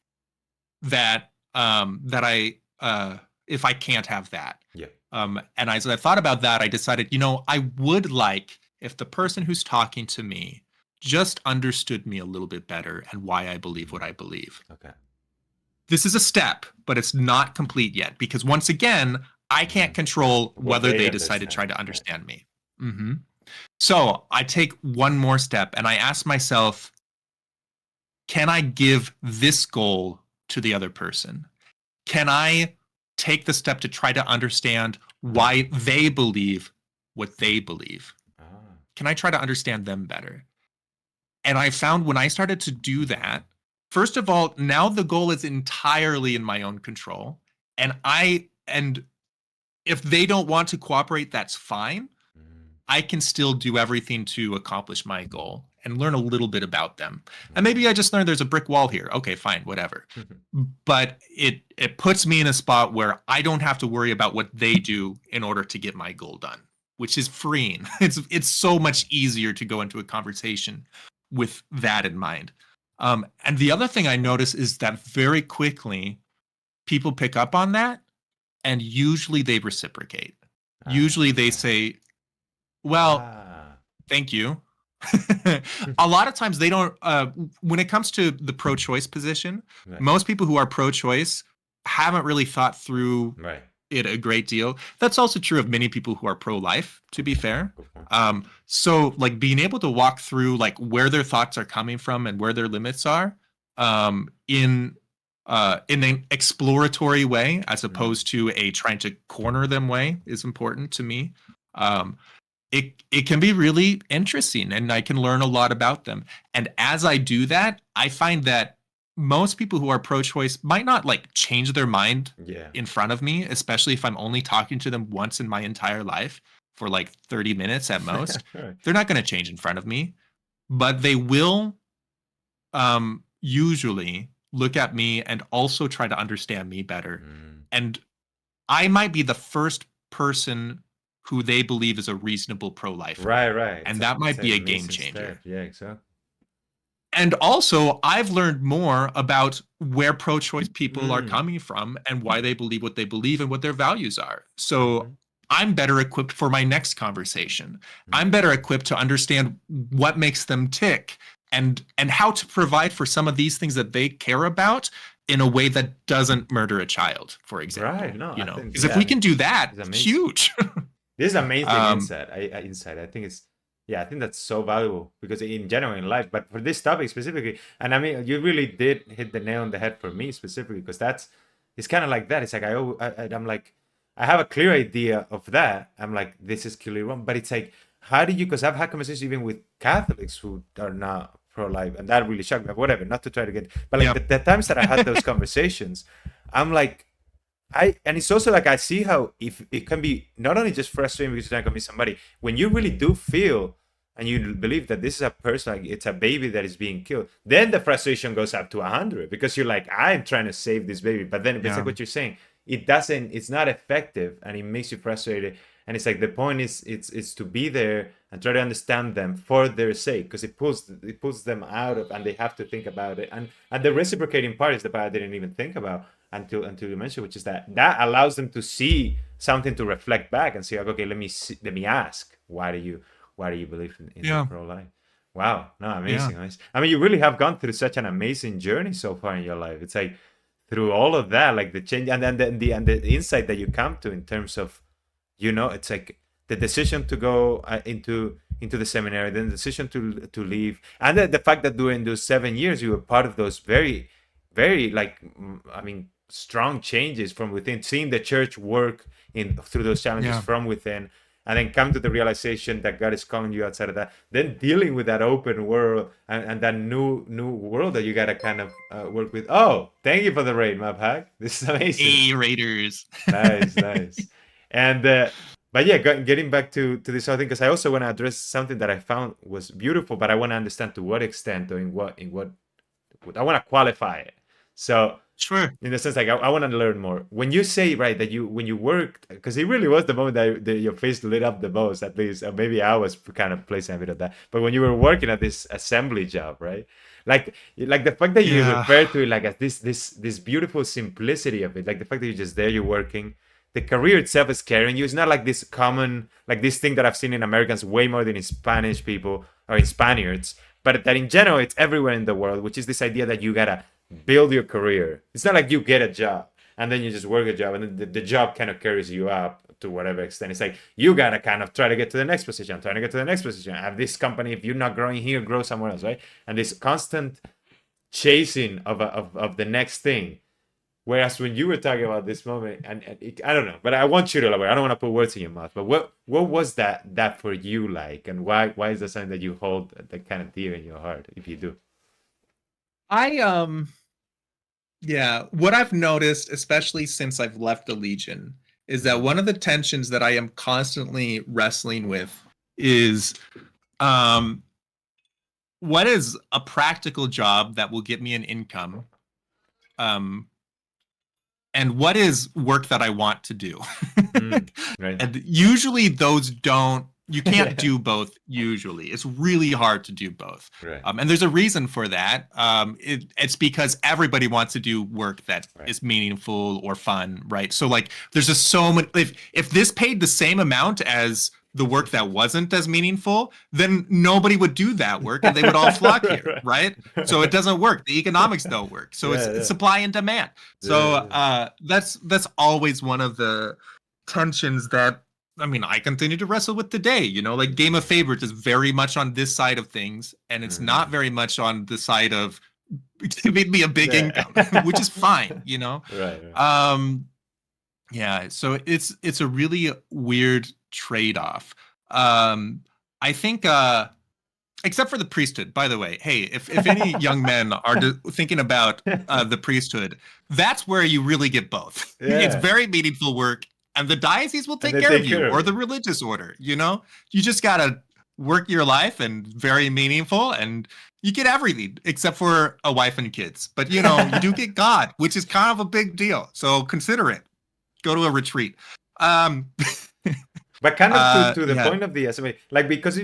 that that if I can't have that. Yeah. And as I thought about that, I decided, I would like if the person who's talking to me just understood me a little bit better and why I believe what I believe. Okay. This is a step, but it's not complete yet because once again, I can't control whether they decide to try to understand me. Mm-hmm. So I take one more step and I ask myself, can I give this goal to the other person? Can I take the step to try to understand why they believe what they believe? Can I try to understand them better? And I found when I started to do that, first of all, now the goal is entirely in my own control. And if they don't want to cooperate, that's fine. I can still do everything to accomplish my goal and learn a little bit about them. And maybe I just learned there's a brick wall here. Okay, fine, whatever. But it puts me in a spot where I don't have to worry about what they do in order to get my goal done, which is freeing. It's so much easier to go into a conversation with that in mind. And the other thing I notice is that very quickly people pick up on that and usually they reciprocate. Usually they say, well, thank you. A lot of times they don't, when it comes to the pro-choice position, most people who are pro-choice haven't really thought through it a great deal. That's also true of many people who are pro-life, to be fair. So like being able to walk through like where their thoughts are coming from and where their limits are in an exploratory way, as opposed to a trying to corner them way, is important to me. It can be really interesting and I can learn a lot about them. And as I do that, I find that most people who are pro-choice might not like change their mind in front of me, especially if I'm only talking to them once in my entire life for like 30 minutes at most. They're not going to change in front of me, but they will usually look at me and also try to understand me better. And I might be the first person who they believe is a reasonable pro-lifer. Right. And that might be a game changer. Yeah, exactly. And also, I've learned more about where pro-choice people are coming from and why they believe what they believe and what their values are. So I'm better equipped for my next conversation. I'm better equipped to understand what makes them tick and how to provide for some of these things that they care about in a way that doesn't murder a child, for example. Right. No, because if we can do that, it's huge. This is amazing insight. I think it's, I think that's so valuable because in general in life, but for this topic specifically, and I mean, you really did hit the nail on the head for me specifically because it's kind of like that. It's like I'm like, I have a clear idea of that. I'm like, this is clearly wrong, but it's like, how do you? Because I've had conversations even with Catholics who are not pro-life, and that really shocked me. Whatever, not to try to get, but like the times that I had those conversations, I'm like. And it's also like I see how if it can be not only just frustrating because you're not gonna be somebody when you really do feel and you believe that this is a person, like it's a baby that is being killed, then the frustration goes up to 100 because you're like, I'm trying to save this baby, but then it's like what you're saying, it's not effective and it makes you frustrated. And it's like the point is it's to be there and try to understand them for their sake because it pulls them out of and they have to think about it. And the reciprocating part is the part I didn't even think about until you mentioned, which is that allows them to see something to reflect back and say, like, okay, let me ask, why do you believe in the pro-life? Wow, no, amazing. I mean, you really have gone through such an amazing journey so far in your life. It's like through all of that, like the change and then the insight that you come to in terms of, it's like the decision to go into the seminary, then the decision to leave, and the fact that during those 7 years you were part of those very, very strong changes from within, seeing the church work through those challenges from within, and then come to the realization that God is calling you outside of that, then dealing with that open world and that new world that you gotta kind of work with. Oh, thank you for the raid, Map This is amazing. Hey, Raiders. Nice. And but yeah, getting back to this whole thing, because I also want to address something that I found was beautiful, but I want to understand to what extent or in what I want to qualify it. So sure, in the sense, like I want to learn more. When you say that when you worked, because it really was the moment that your face lit up the most, at least, or maybe I was kind of placing a bit of that. But when you were working at this assembly job, right? like the fact that you Yeah. refer to it like as this beautiful simplicity of it, like the fact that you're just there, you're working. The career itself is carrying you. It's not like this common, like this thing that I've seen in Americans way more than in Spanish people or in Spaniards, but that in general it's everywhere in the world, which is this idea that you gotta build your career. It's not like you get a job and then you just work a job and then the job kind of carries you up to whatever extent. It's like you gotta kind of try to get to the next position, trying to get to the next position. Have this company, if you're not growing here, grow somewhere else, right? And this constant chasing of the next thing. Whereas when you were talking about this moment, and I don't know, but I want you to elaborate. I don't want to put words in your mouth, but what was that for you like, and why is that something that you hold that kind of dear in your heart, if you do? I Yeah, what I've noticed, especially since I've left the Legion, is that one of the tensions that I am constantly wrestling with is um, what is a practical job that will get me an income? Um, and what is work that I want to do? Right. And usually those don't, you can't do both usually. It's really hard to do both. Right. And there's a reason for that. It's because everybody wants to do work that Right. is meaningful or fun, right? So like there's just so many, if this paid the same amount as the work that wasn't as meaningful, then nobody would do that work and they would all flock here, right? So it doesn't work. The economics don't work. So it's supply and demand. So that's always one of the tensions that I mean I continue to wrestle with today. You know, like Game of Favorites is very much on this side of things, and it's not very much on the side of giving me a big income, which is fine, you know. Right. Yeah, so it's a really weird trade-off. I think except for the priesthood, by the way. Hey, if any young men are thinking about the priesthood, that's where you really get both. It's very meaningful work, and the diocese will take care of you, or the religious order. You know, you just gotta work your life, and very meaningful, and you get everything except for a wife and kids. But you know, you do get God, which is kind of a big deal. So consider it. Go to a retreat. But kind of to the point of the assembly, like because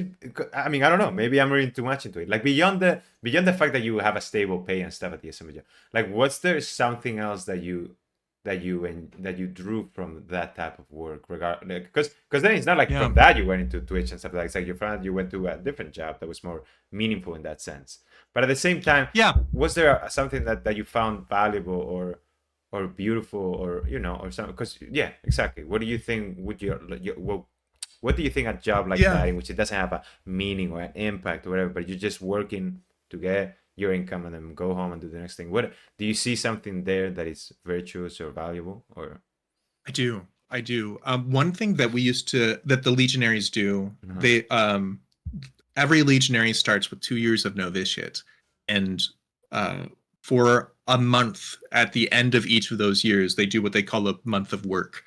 I mean, I don't know, maybe I'm reading too much into it. Like beyond the fact that you have a stable pay and stuff at the assembly, like what's there something else that you drew from that type of work, because then it's not like from that you went into Twitch and stuff like that. It's like you went to a different job that was more meaningful in that sense. But at the same time, was there something that you found valuable or beautiful or or something? Because exactly, what do you think would what do you think a job like that in which it doesn't have a meaning or an impact or whatever, but you're just working to get your income and then go home and do the next thing? What do you see something there that is virtuous or valuable? Or I do one thing that the legionaries do, they every legionary starts with 2 years of novitiate, and for a month at the end of each of those years, they do what they call a month of work,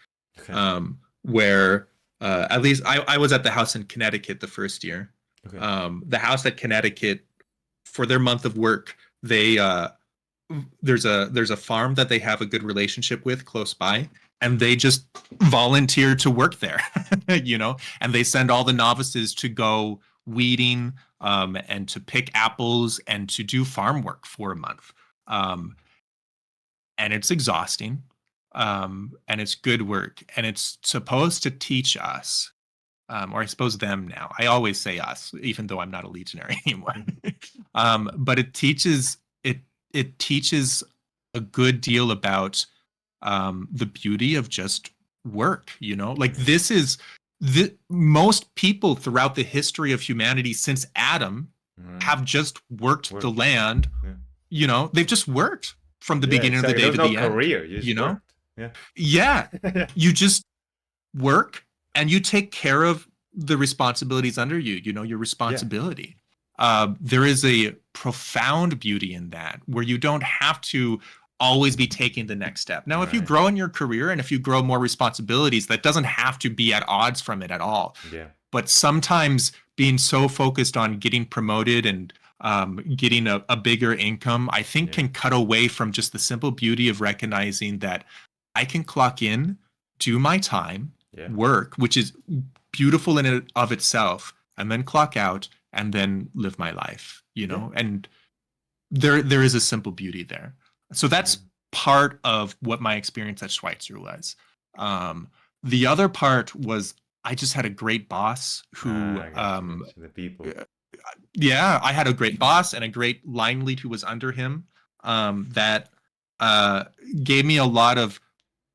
where at least I was at the house in Connecticut the first year. The house at Connecticut, for their month of work, they there's a farm that they have a good relationship with close by, and they just volunteer to work there, you know, and they send all the novices to go weeding and to pick apples and to do farm work for a month. And it's exhausting, and it's good work, and it's supposed to teach us, or I suppose them now. I always say us, even though I'm not a legionary anymore. But it teaches a good deal about the beauty of just work. You know, like this is most people throughout the history of humanity since Adam have just worked the land. You know, they've just worked from the beginning of the day to the end. Career, you know, worked. You just work and you take care of the responsibilities under you. You know, your responsibility. There is a profound beauty in that, where you don't have to always be taking the next step. Now, if you grow in your career and if you grow more responsibilities, that doesn't have to be at odds from it at all. But sometimes being so focused on getting promoted and getting a bigger income, I think can cut away from just the simple beauty of recognizing that I can clock in, do my time, work, which is beautiful in and of itself, and then clock out and then live my life, you know. And there is a simple beauty there. So that's part of what my experience at Schweitzer was. The other part was I just had a great boss who I got you. The people. yeah, I had a great boss and a great line lead who was under him, that gave me a lot of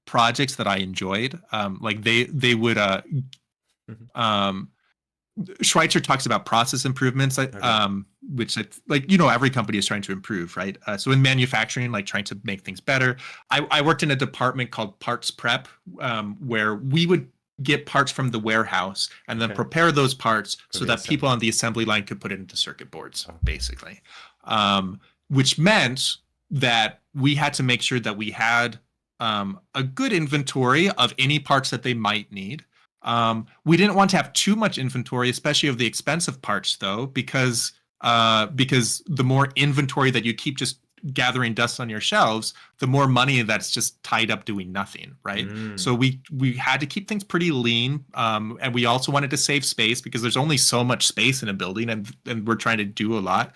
projects that I enjoyed. Like they would um Schweitzer talks about process improvements, which like every company is trying to improve, right? So in manufacturing, like trying to make things better. I worked in a department called parts prep, where we would get parts from the warehouse and then prepare those parts so that people on the assembly line could put it into circuit boards, basically. Which meant that we had to make sure that we had a good inventory of any parts that they might need. We didn't want to have too much inventory, especially of the expensive parts, though, because the more inventory that you keep just gathering dust on your shelves, the more money that's just tied up doing nothing, right? So we had to keep things pretty lean, and we also wanted to save space because there's only so much space in a building, and we're trying to do a lot.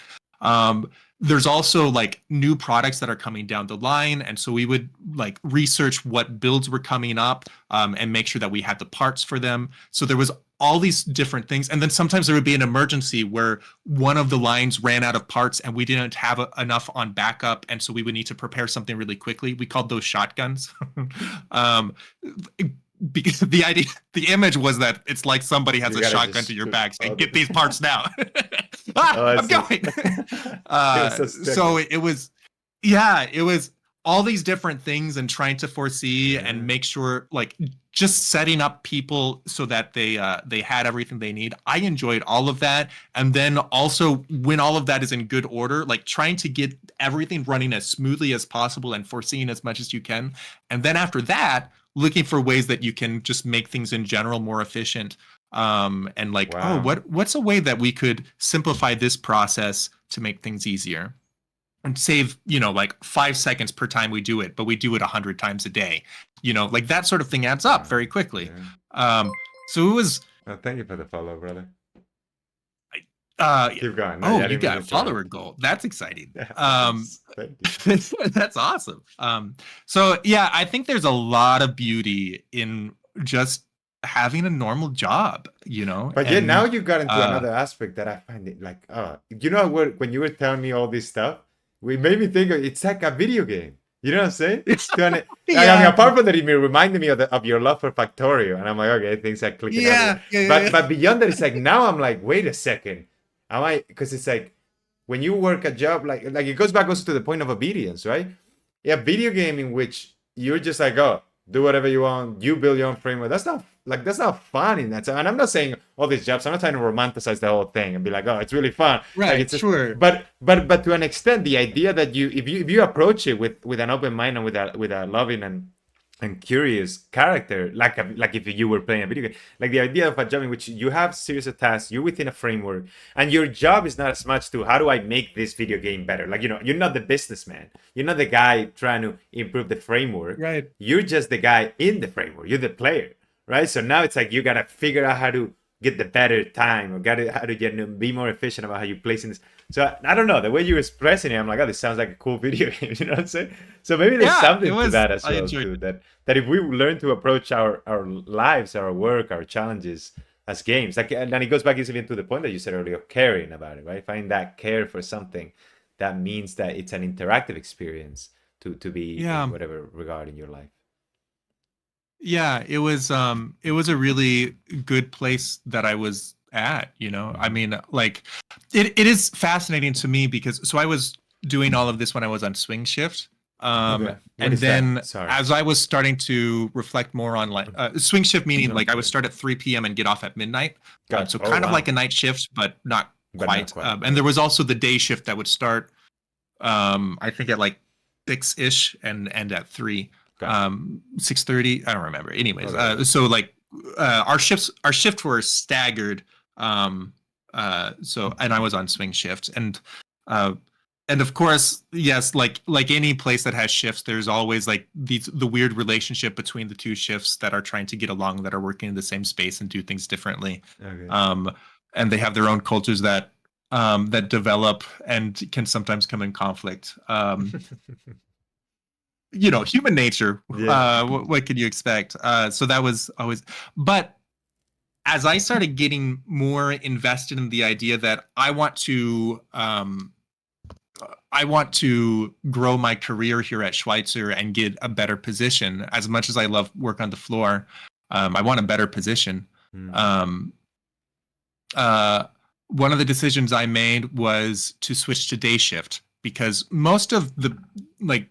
There's also like new products that are coming down the line, and so we would like research what builds were coming up, and make sure that we had the parts for them. So there was all these different things, and then sometimes there would be an emergency where one of the lines ran out of parts and we didn't have enough on backup, and so we would need to prepare something really quickly. We called those shotguns. Because the image was that it's like somebody has a shotgun to your back saying, "Get these parts now." I'm going. So it was all these different things and trying to foresee and make sure, like, just setting up people so that they had everything they need. I enjoyed all of that. And then also when all of that is in good order, like trying to get everything running as smoothly as possible and foreseeing as much as you can. And then after that, looking for ways that you can just make things in general more efficient. And like, what's a way that we could simplify this process to make things easier and save, like 5 seconds per time we do it, but we do it 100 times a day, like that sort of thing adds up very quickly. So it was. Well, thank you for the follow, brother. Keep going. No, you got a follower goal. That's exciting. That's awesome. So yeah, I think there's a lot of beauty in just having a normal job, But yeah, now you got into another aspect that I find it like, when you were telling me all this stuff, it made me think it's like a video game. You know what I'm saying? I mean, apart from that, it reminded me of your love for Factorio, and I'm like, okay, things are clicking. But beyond that, it's like now I'm like, wait a second. Because it's like when you work a job, like it goes back also to the point of obedience, right? Yeah, video game in which you're just like, oh, do whatever you want, you build your own framework. That's not fun in that time. And I'm not saying all these jobs, I'm not trying to romanticize the whole thing and be like, oh, it's really fun. Right, like sure. But to an extent, the idea that if you approach it with an open mind and with a loving and curious character, like if you were playing a video game, like the idea of a job in which you have series of tasks, you're within a framework, and your job is not as much to how do I make this video game better. Like, you're not the businessman, you're not the guy trying to improve the framework, right? You're just the guy in the framework, you're the player, right? So now it's like you gotta figure out how to get the better time, or how to be more efficient about how you place in this. So I don't know, the way you're expressing it, I'm like, oh, this sounds like a cool video game. You know what I'm saying? So maybe there's something to that as well too. That if we learn to approach our lives, our work, our challenges as games, like, and then it goes back easily to the point that you said earlier, of caring about it, right? Find that care for something that means that it's an interactive experience to be in whatever regard in your life. Yeah, it was a really good place that I was at, I mean, like it is fascinating to me because I was doing all of this when I was on swing shift. And then as I was starting to reflect more on like swing shift, meaning like I would start at 3 p.m. and get off at midnight. So kind of like a night shift, but not quite. And there was also the day shift that would start, I think at like 6-ish and end at 3. 6:30. I don't remember. Anyways, so like our shift were staggered. And I was on swing shift, and of course, yes, like any place that has shifts, there's always like the weird relationship between the two shifts that are trying to get along, that are working in the same space and do things differently. And they have their own cultures that that develop and can sometimes come in conflict. Human nature. Yeah. What can you expect? So that was always, but as I started getting more invested in the idea that I want to grow my career here at Schweitzer and get a better position. As much as I love work on the floor, I want a better position. Um, uh, One of the decisions I made was to switch to day shift because like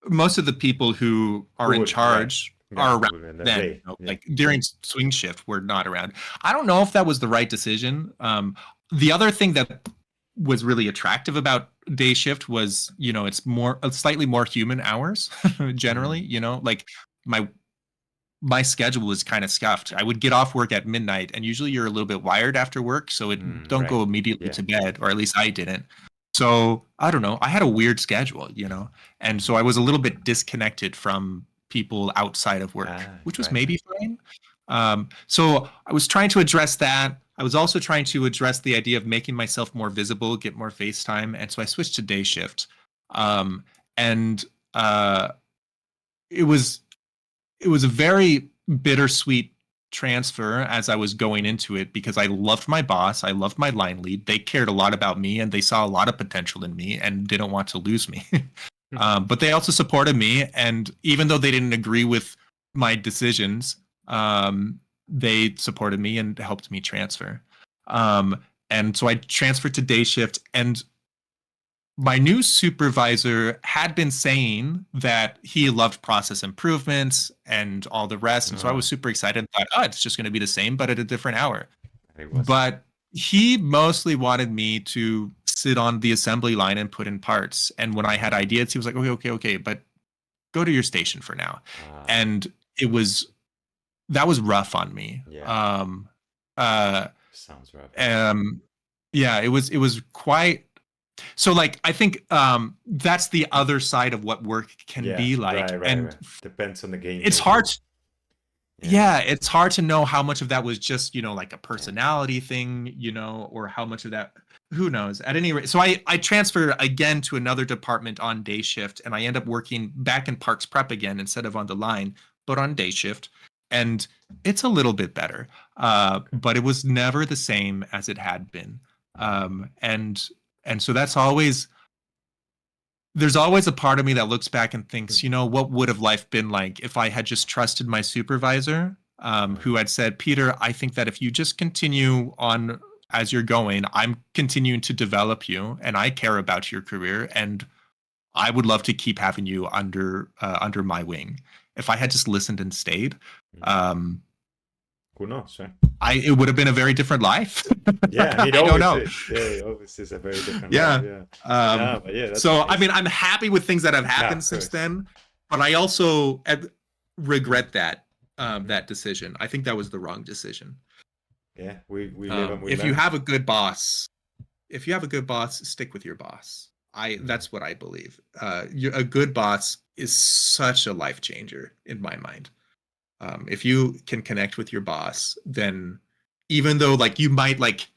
most of the people who are in charge are around then. Like during swing shift, we're not around. I don't know if that was the right decision. The other thing that was really attractive about day shift was, it's slightly more human hours generally. Like my schedule was kind of scuffed. I would get off work at midnight, and usually you're a little bit wired after work, so don't go immediately to bed, or at least I didn't. So I don't know. I had a weird schedule, and so I was a little bit disconnected from people outside of work, which was maybe fine. So I was trying to address that. I was also trying to address the idea of making myself more visible, get more face time, and so I switched to day shift. And it was a very bittersweet transfer as I was going into it because I loved my boss, I loved my line lead. They cared a lot about me and they saw a lot of potential in me and didn't want to lose me. But they also supported me, and even though they didn't agree with my decisions, they supported me and helped me transfer. And so I transferred to day shift, and my new supervisor had been saying that he loved process improvements and all the rest. And so I was super excited. I thought, it's just going to be the same, but at a different hour. But he mostly wanted me to sit on the assembly line and put in parts. And when I had ideas, he was like, okay, but go to your station for now. And that was rough on me. Yeah. Sounds rough. Yeah, it was quite. So like I think that's the other side of what work can be like. Right. Depends on the game. It's hard. It's hard to know how much of that was just, like a personality thing, or how much of that, who knows. At any rate, so I transfer again to another department on day shift, and I end up working back in parts prep again instead of on the line, but on day shift. And it's a little bit better, but it was never the same as it had been. And so there's always a part of me that looks back and thinks, what would have life been like if I had just trusted my supervisor, who had said, Peter, I think that if you just continue on as you're going, I'm continuing to develop you and I care about your career and I would love to keep having you under my wing. If I had just listened and stayed, who knows, right? It would have been a very different life. Yeah, it always is. Yeah, it always is a very different life. Yeah. So I mean, I'm happy with things that have happened since then, but I also regret that decision. I think that was the wrong decision. Yeah, we live and we learn. If you have a good boss, stick with your boss. That's what I believe. A good boss is such a life changer in my mind. If you can connect with your boss, then even though like you might like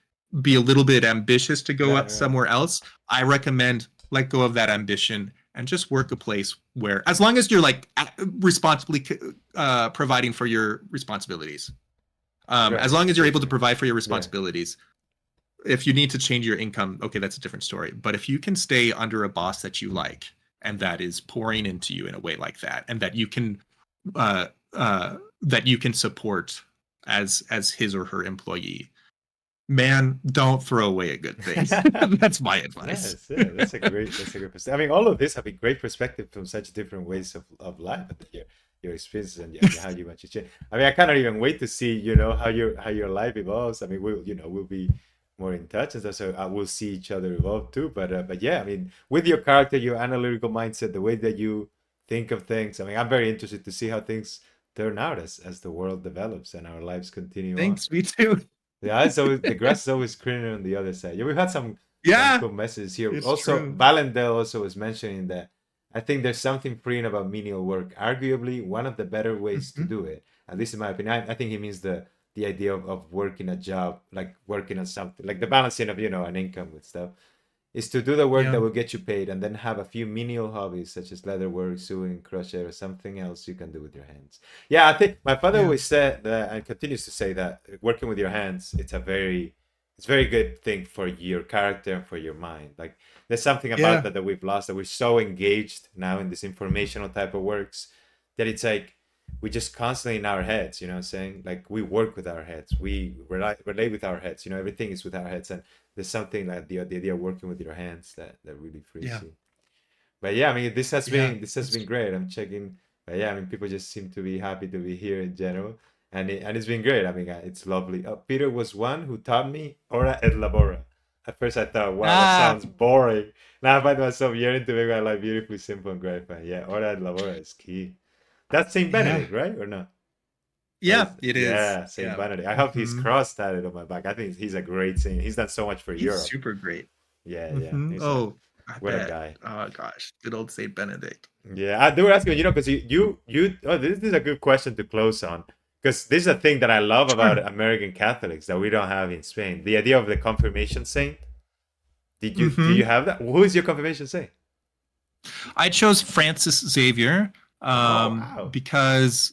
be a little bit ambitious to go somewhere else, I recommend let go of that ambition and just work a place where, as long as you're like responsibly providing for your responsibilities, as long as you're able to provide for your responsibilities. If you need to change your income, okay, that's a different story. But if you can stay under a boss that you like and that is pouring into you in a way like that, and that you can support as his or her employee, man, don't throw away a good thing. That's my advice. Yes, that's a great perspective. I mean, all of this have a great perspective from such different ways of life, your experiences and how you want to change. I mean, I cannot even wait to see how your life evolves. I mean, we'll be more in touch, and so we'll see each other evolve too. But yeah, I mean, with your character, your analytical mindset, the way that you think of things, I mean, I'm very interested to see how things turn out as the world develops and our lives continue. Thanks, me too. Yeah, so the grass is always greener on the other side. Yeah, we've had some cool messages here. It's also, true. Valendale also was mentioning that I think there's something freeing about menial work. Arguably, one of the better ways to do it, at least in my opinion. I think he means the the idea of working a job, like working on something, like the balancing of, an income with stuff, is to do the work Yeah. that will get you paid and then have a few menial hobbies such as leather work, sewing, crochet, or something else you can do with your hands. Yeah, I think my father Yeah. always said that and continues to say that working with your hands, it's a very good thing for your character and for your mind. Like there's something about Yeah. that we've lost, that we're so engaged now in this informational type of works that it's like we just constantly in our heads, you know what I'm saying? Like we work with our heads, we relate with our heads, everything is with our heads. And there's something like the idea of working with your hands that really frees Yeah. you. But yeah, I mean, Yeah. this has been great. I'm checking. But yeah, I mean, people just seem to be happy to be here in general, and it's been great. I mean, it's lovely. Peter was one who taught me ora et labora. At first, I thought, wow, that Ah, sounds boring. Now I find myself yearning to make my life beautifully simple and gratifying. Yeah, ora et labora is key. That's Saint yeah. Benedict, right, or not? Or Yeah, it is. yeah, Saint Yeah. Benedict. I have his Hmm. cross tatted on my back. I think he's a great saint. He's done so much for He's Europe. super great. Yeah, yeah. Hmm. He's a Oh, I what a bet. guy. Oh gosh, good old Saint Benedict. Yeah, they were asking, because oh, this is a good question to close on. Because this is a thing that I love about Sure. American Catholics that we don't have in Spain. The idea of the confirmation saint. Do you Hmm. have that? Who is your confirmation saint? I chose Francis Xavier Oh, wow. because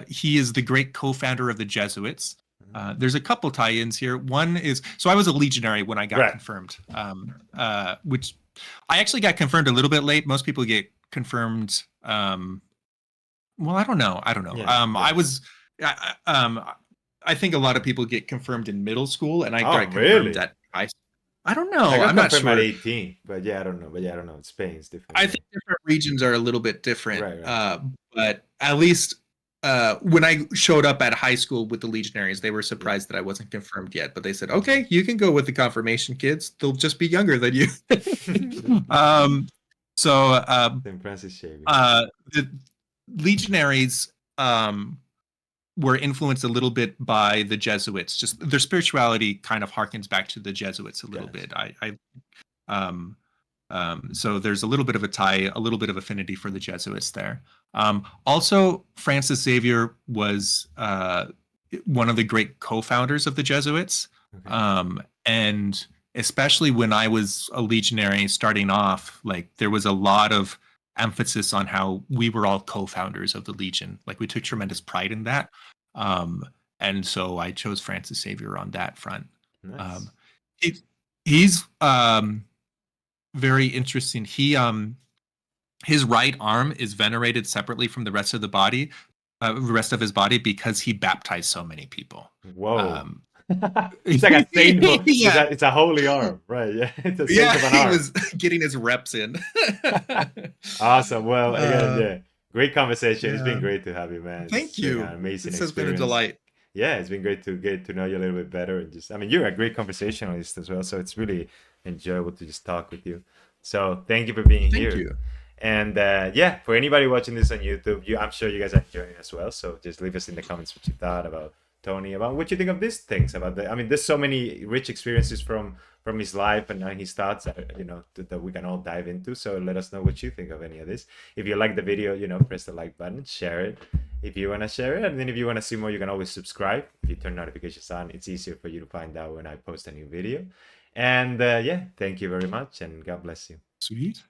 he is the great co-founder of the Jesuits. There's a couple tie-ins here. One is, so I was a legionary when I got Right. confirmed, which I actually got confirmed a little bit late. Most people get confirmed. Well, I don't know. I don't know. Yeah, yeah. I was, I think a lot of people get confirmed in middle school, and I Oh, got confirmed really? at high. I don't I know. got I'm not confirmed at sure. 18, but yeah, I don't know. But yeah, I don't know. Spain is different. I Yeah. think different regions are a little bit different, Right, right. but at least when I showed up at high school with the Legionaries, they were Yeah. surprised that I wasn't confirmed yet. But they said, "Okay, you can go with the confirmation kids. They'll just be younger than you." um, so Saint Francis Xavier. the Legionaries were influenced a little bit by the Jesuits. Just their spirituality kind of harkens back to the Jesuits a little Gotcha. bit. Um, so there's a little bit of a tie, a little bit of affinity for the Jesuits there. Also, Francis Xavier was one of the great co-founders of the Jesuits, Okay. and especially when I was a legionary starting off, like there was a lot of emphasis on how we were all co-founders of the Legion. Like we took tremendous pride in that, um, and so I chose Francis Xavier on that front. Um, Nice. he, he's very interesting. His right arm is venerated separately from the rest of the body, rest of his body, because he baptized so many people. Whoa. Um, It's like a saint. yeah, It's a holy arm, right? Yeah, it's a saint yeah, of an he arm. was getting his reps in. Awesome. Well, again, uh, yeah, great conversation. It's been yeah, great to have you, man. It's thank been an you. amazing This has been a experience. delight. Yeah, it's been great to get to know you a little bit better. And just, I mean, you're a great conversationalist as well. So it's really enjoyable to just talk with you. So thank you for being Thank here. you. And yeah, for anybody watching this on YouTube, I'm sure you guys are enjoying it as well. So just leave us in the comments what you thought about Tony, about what you think of these things. About I mean, there's so many rich experiences from his life and his thoughts that that we can all dive into. So let us know what you think of any of this. If you like the video, press the like button, share it. If you want to share it, and then if you want to see more, you can always subscribe. If you turn notifications on, it's easier for you to find out when I post a new video. And yeah, thank you very much, and God bless you. Sweet.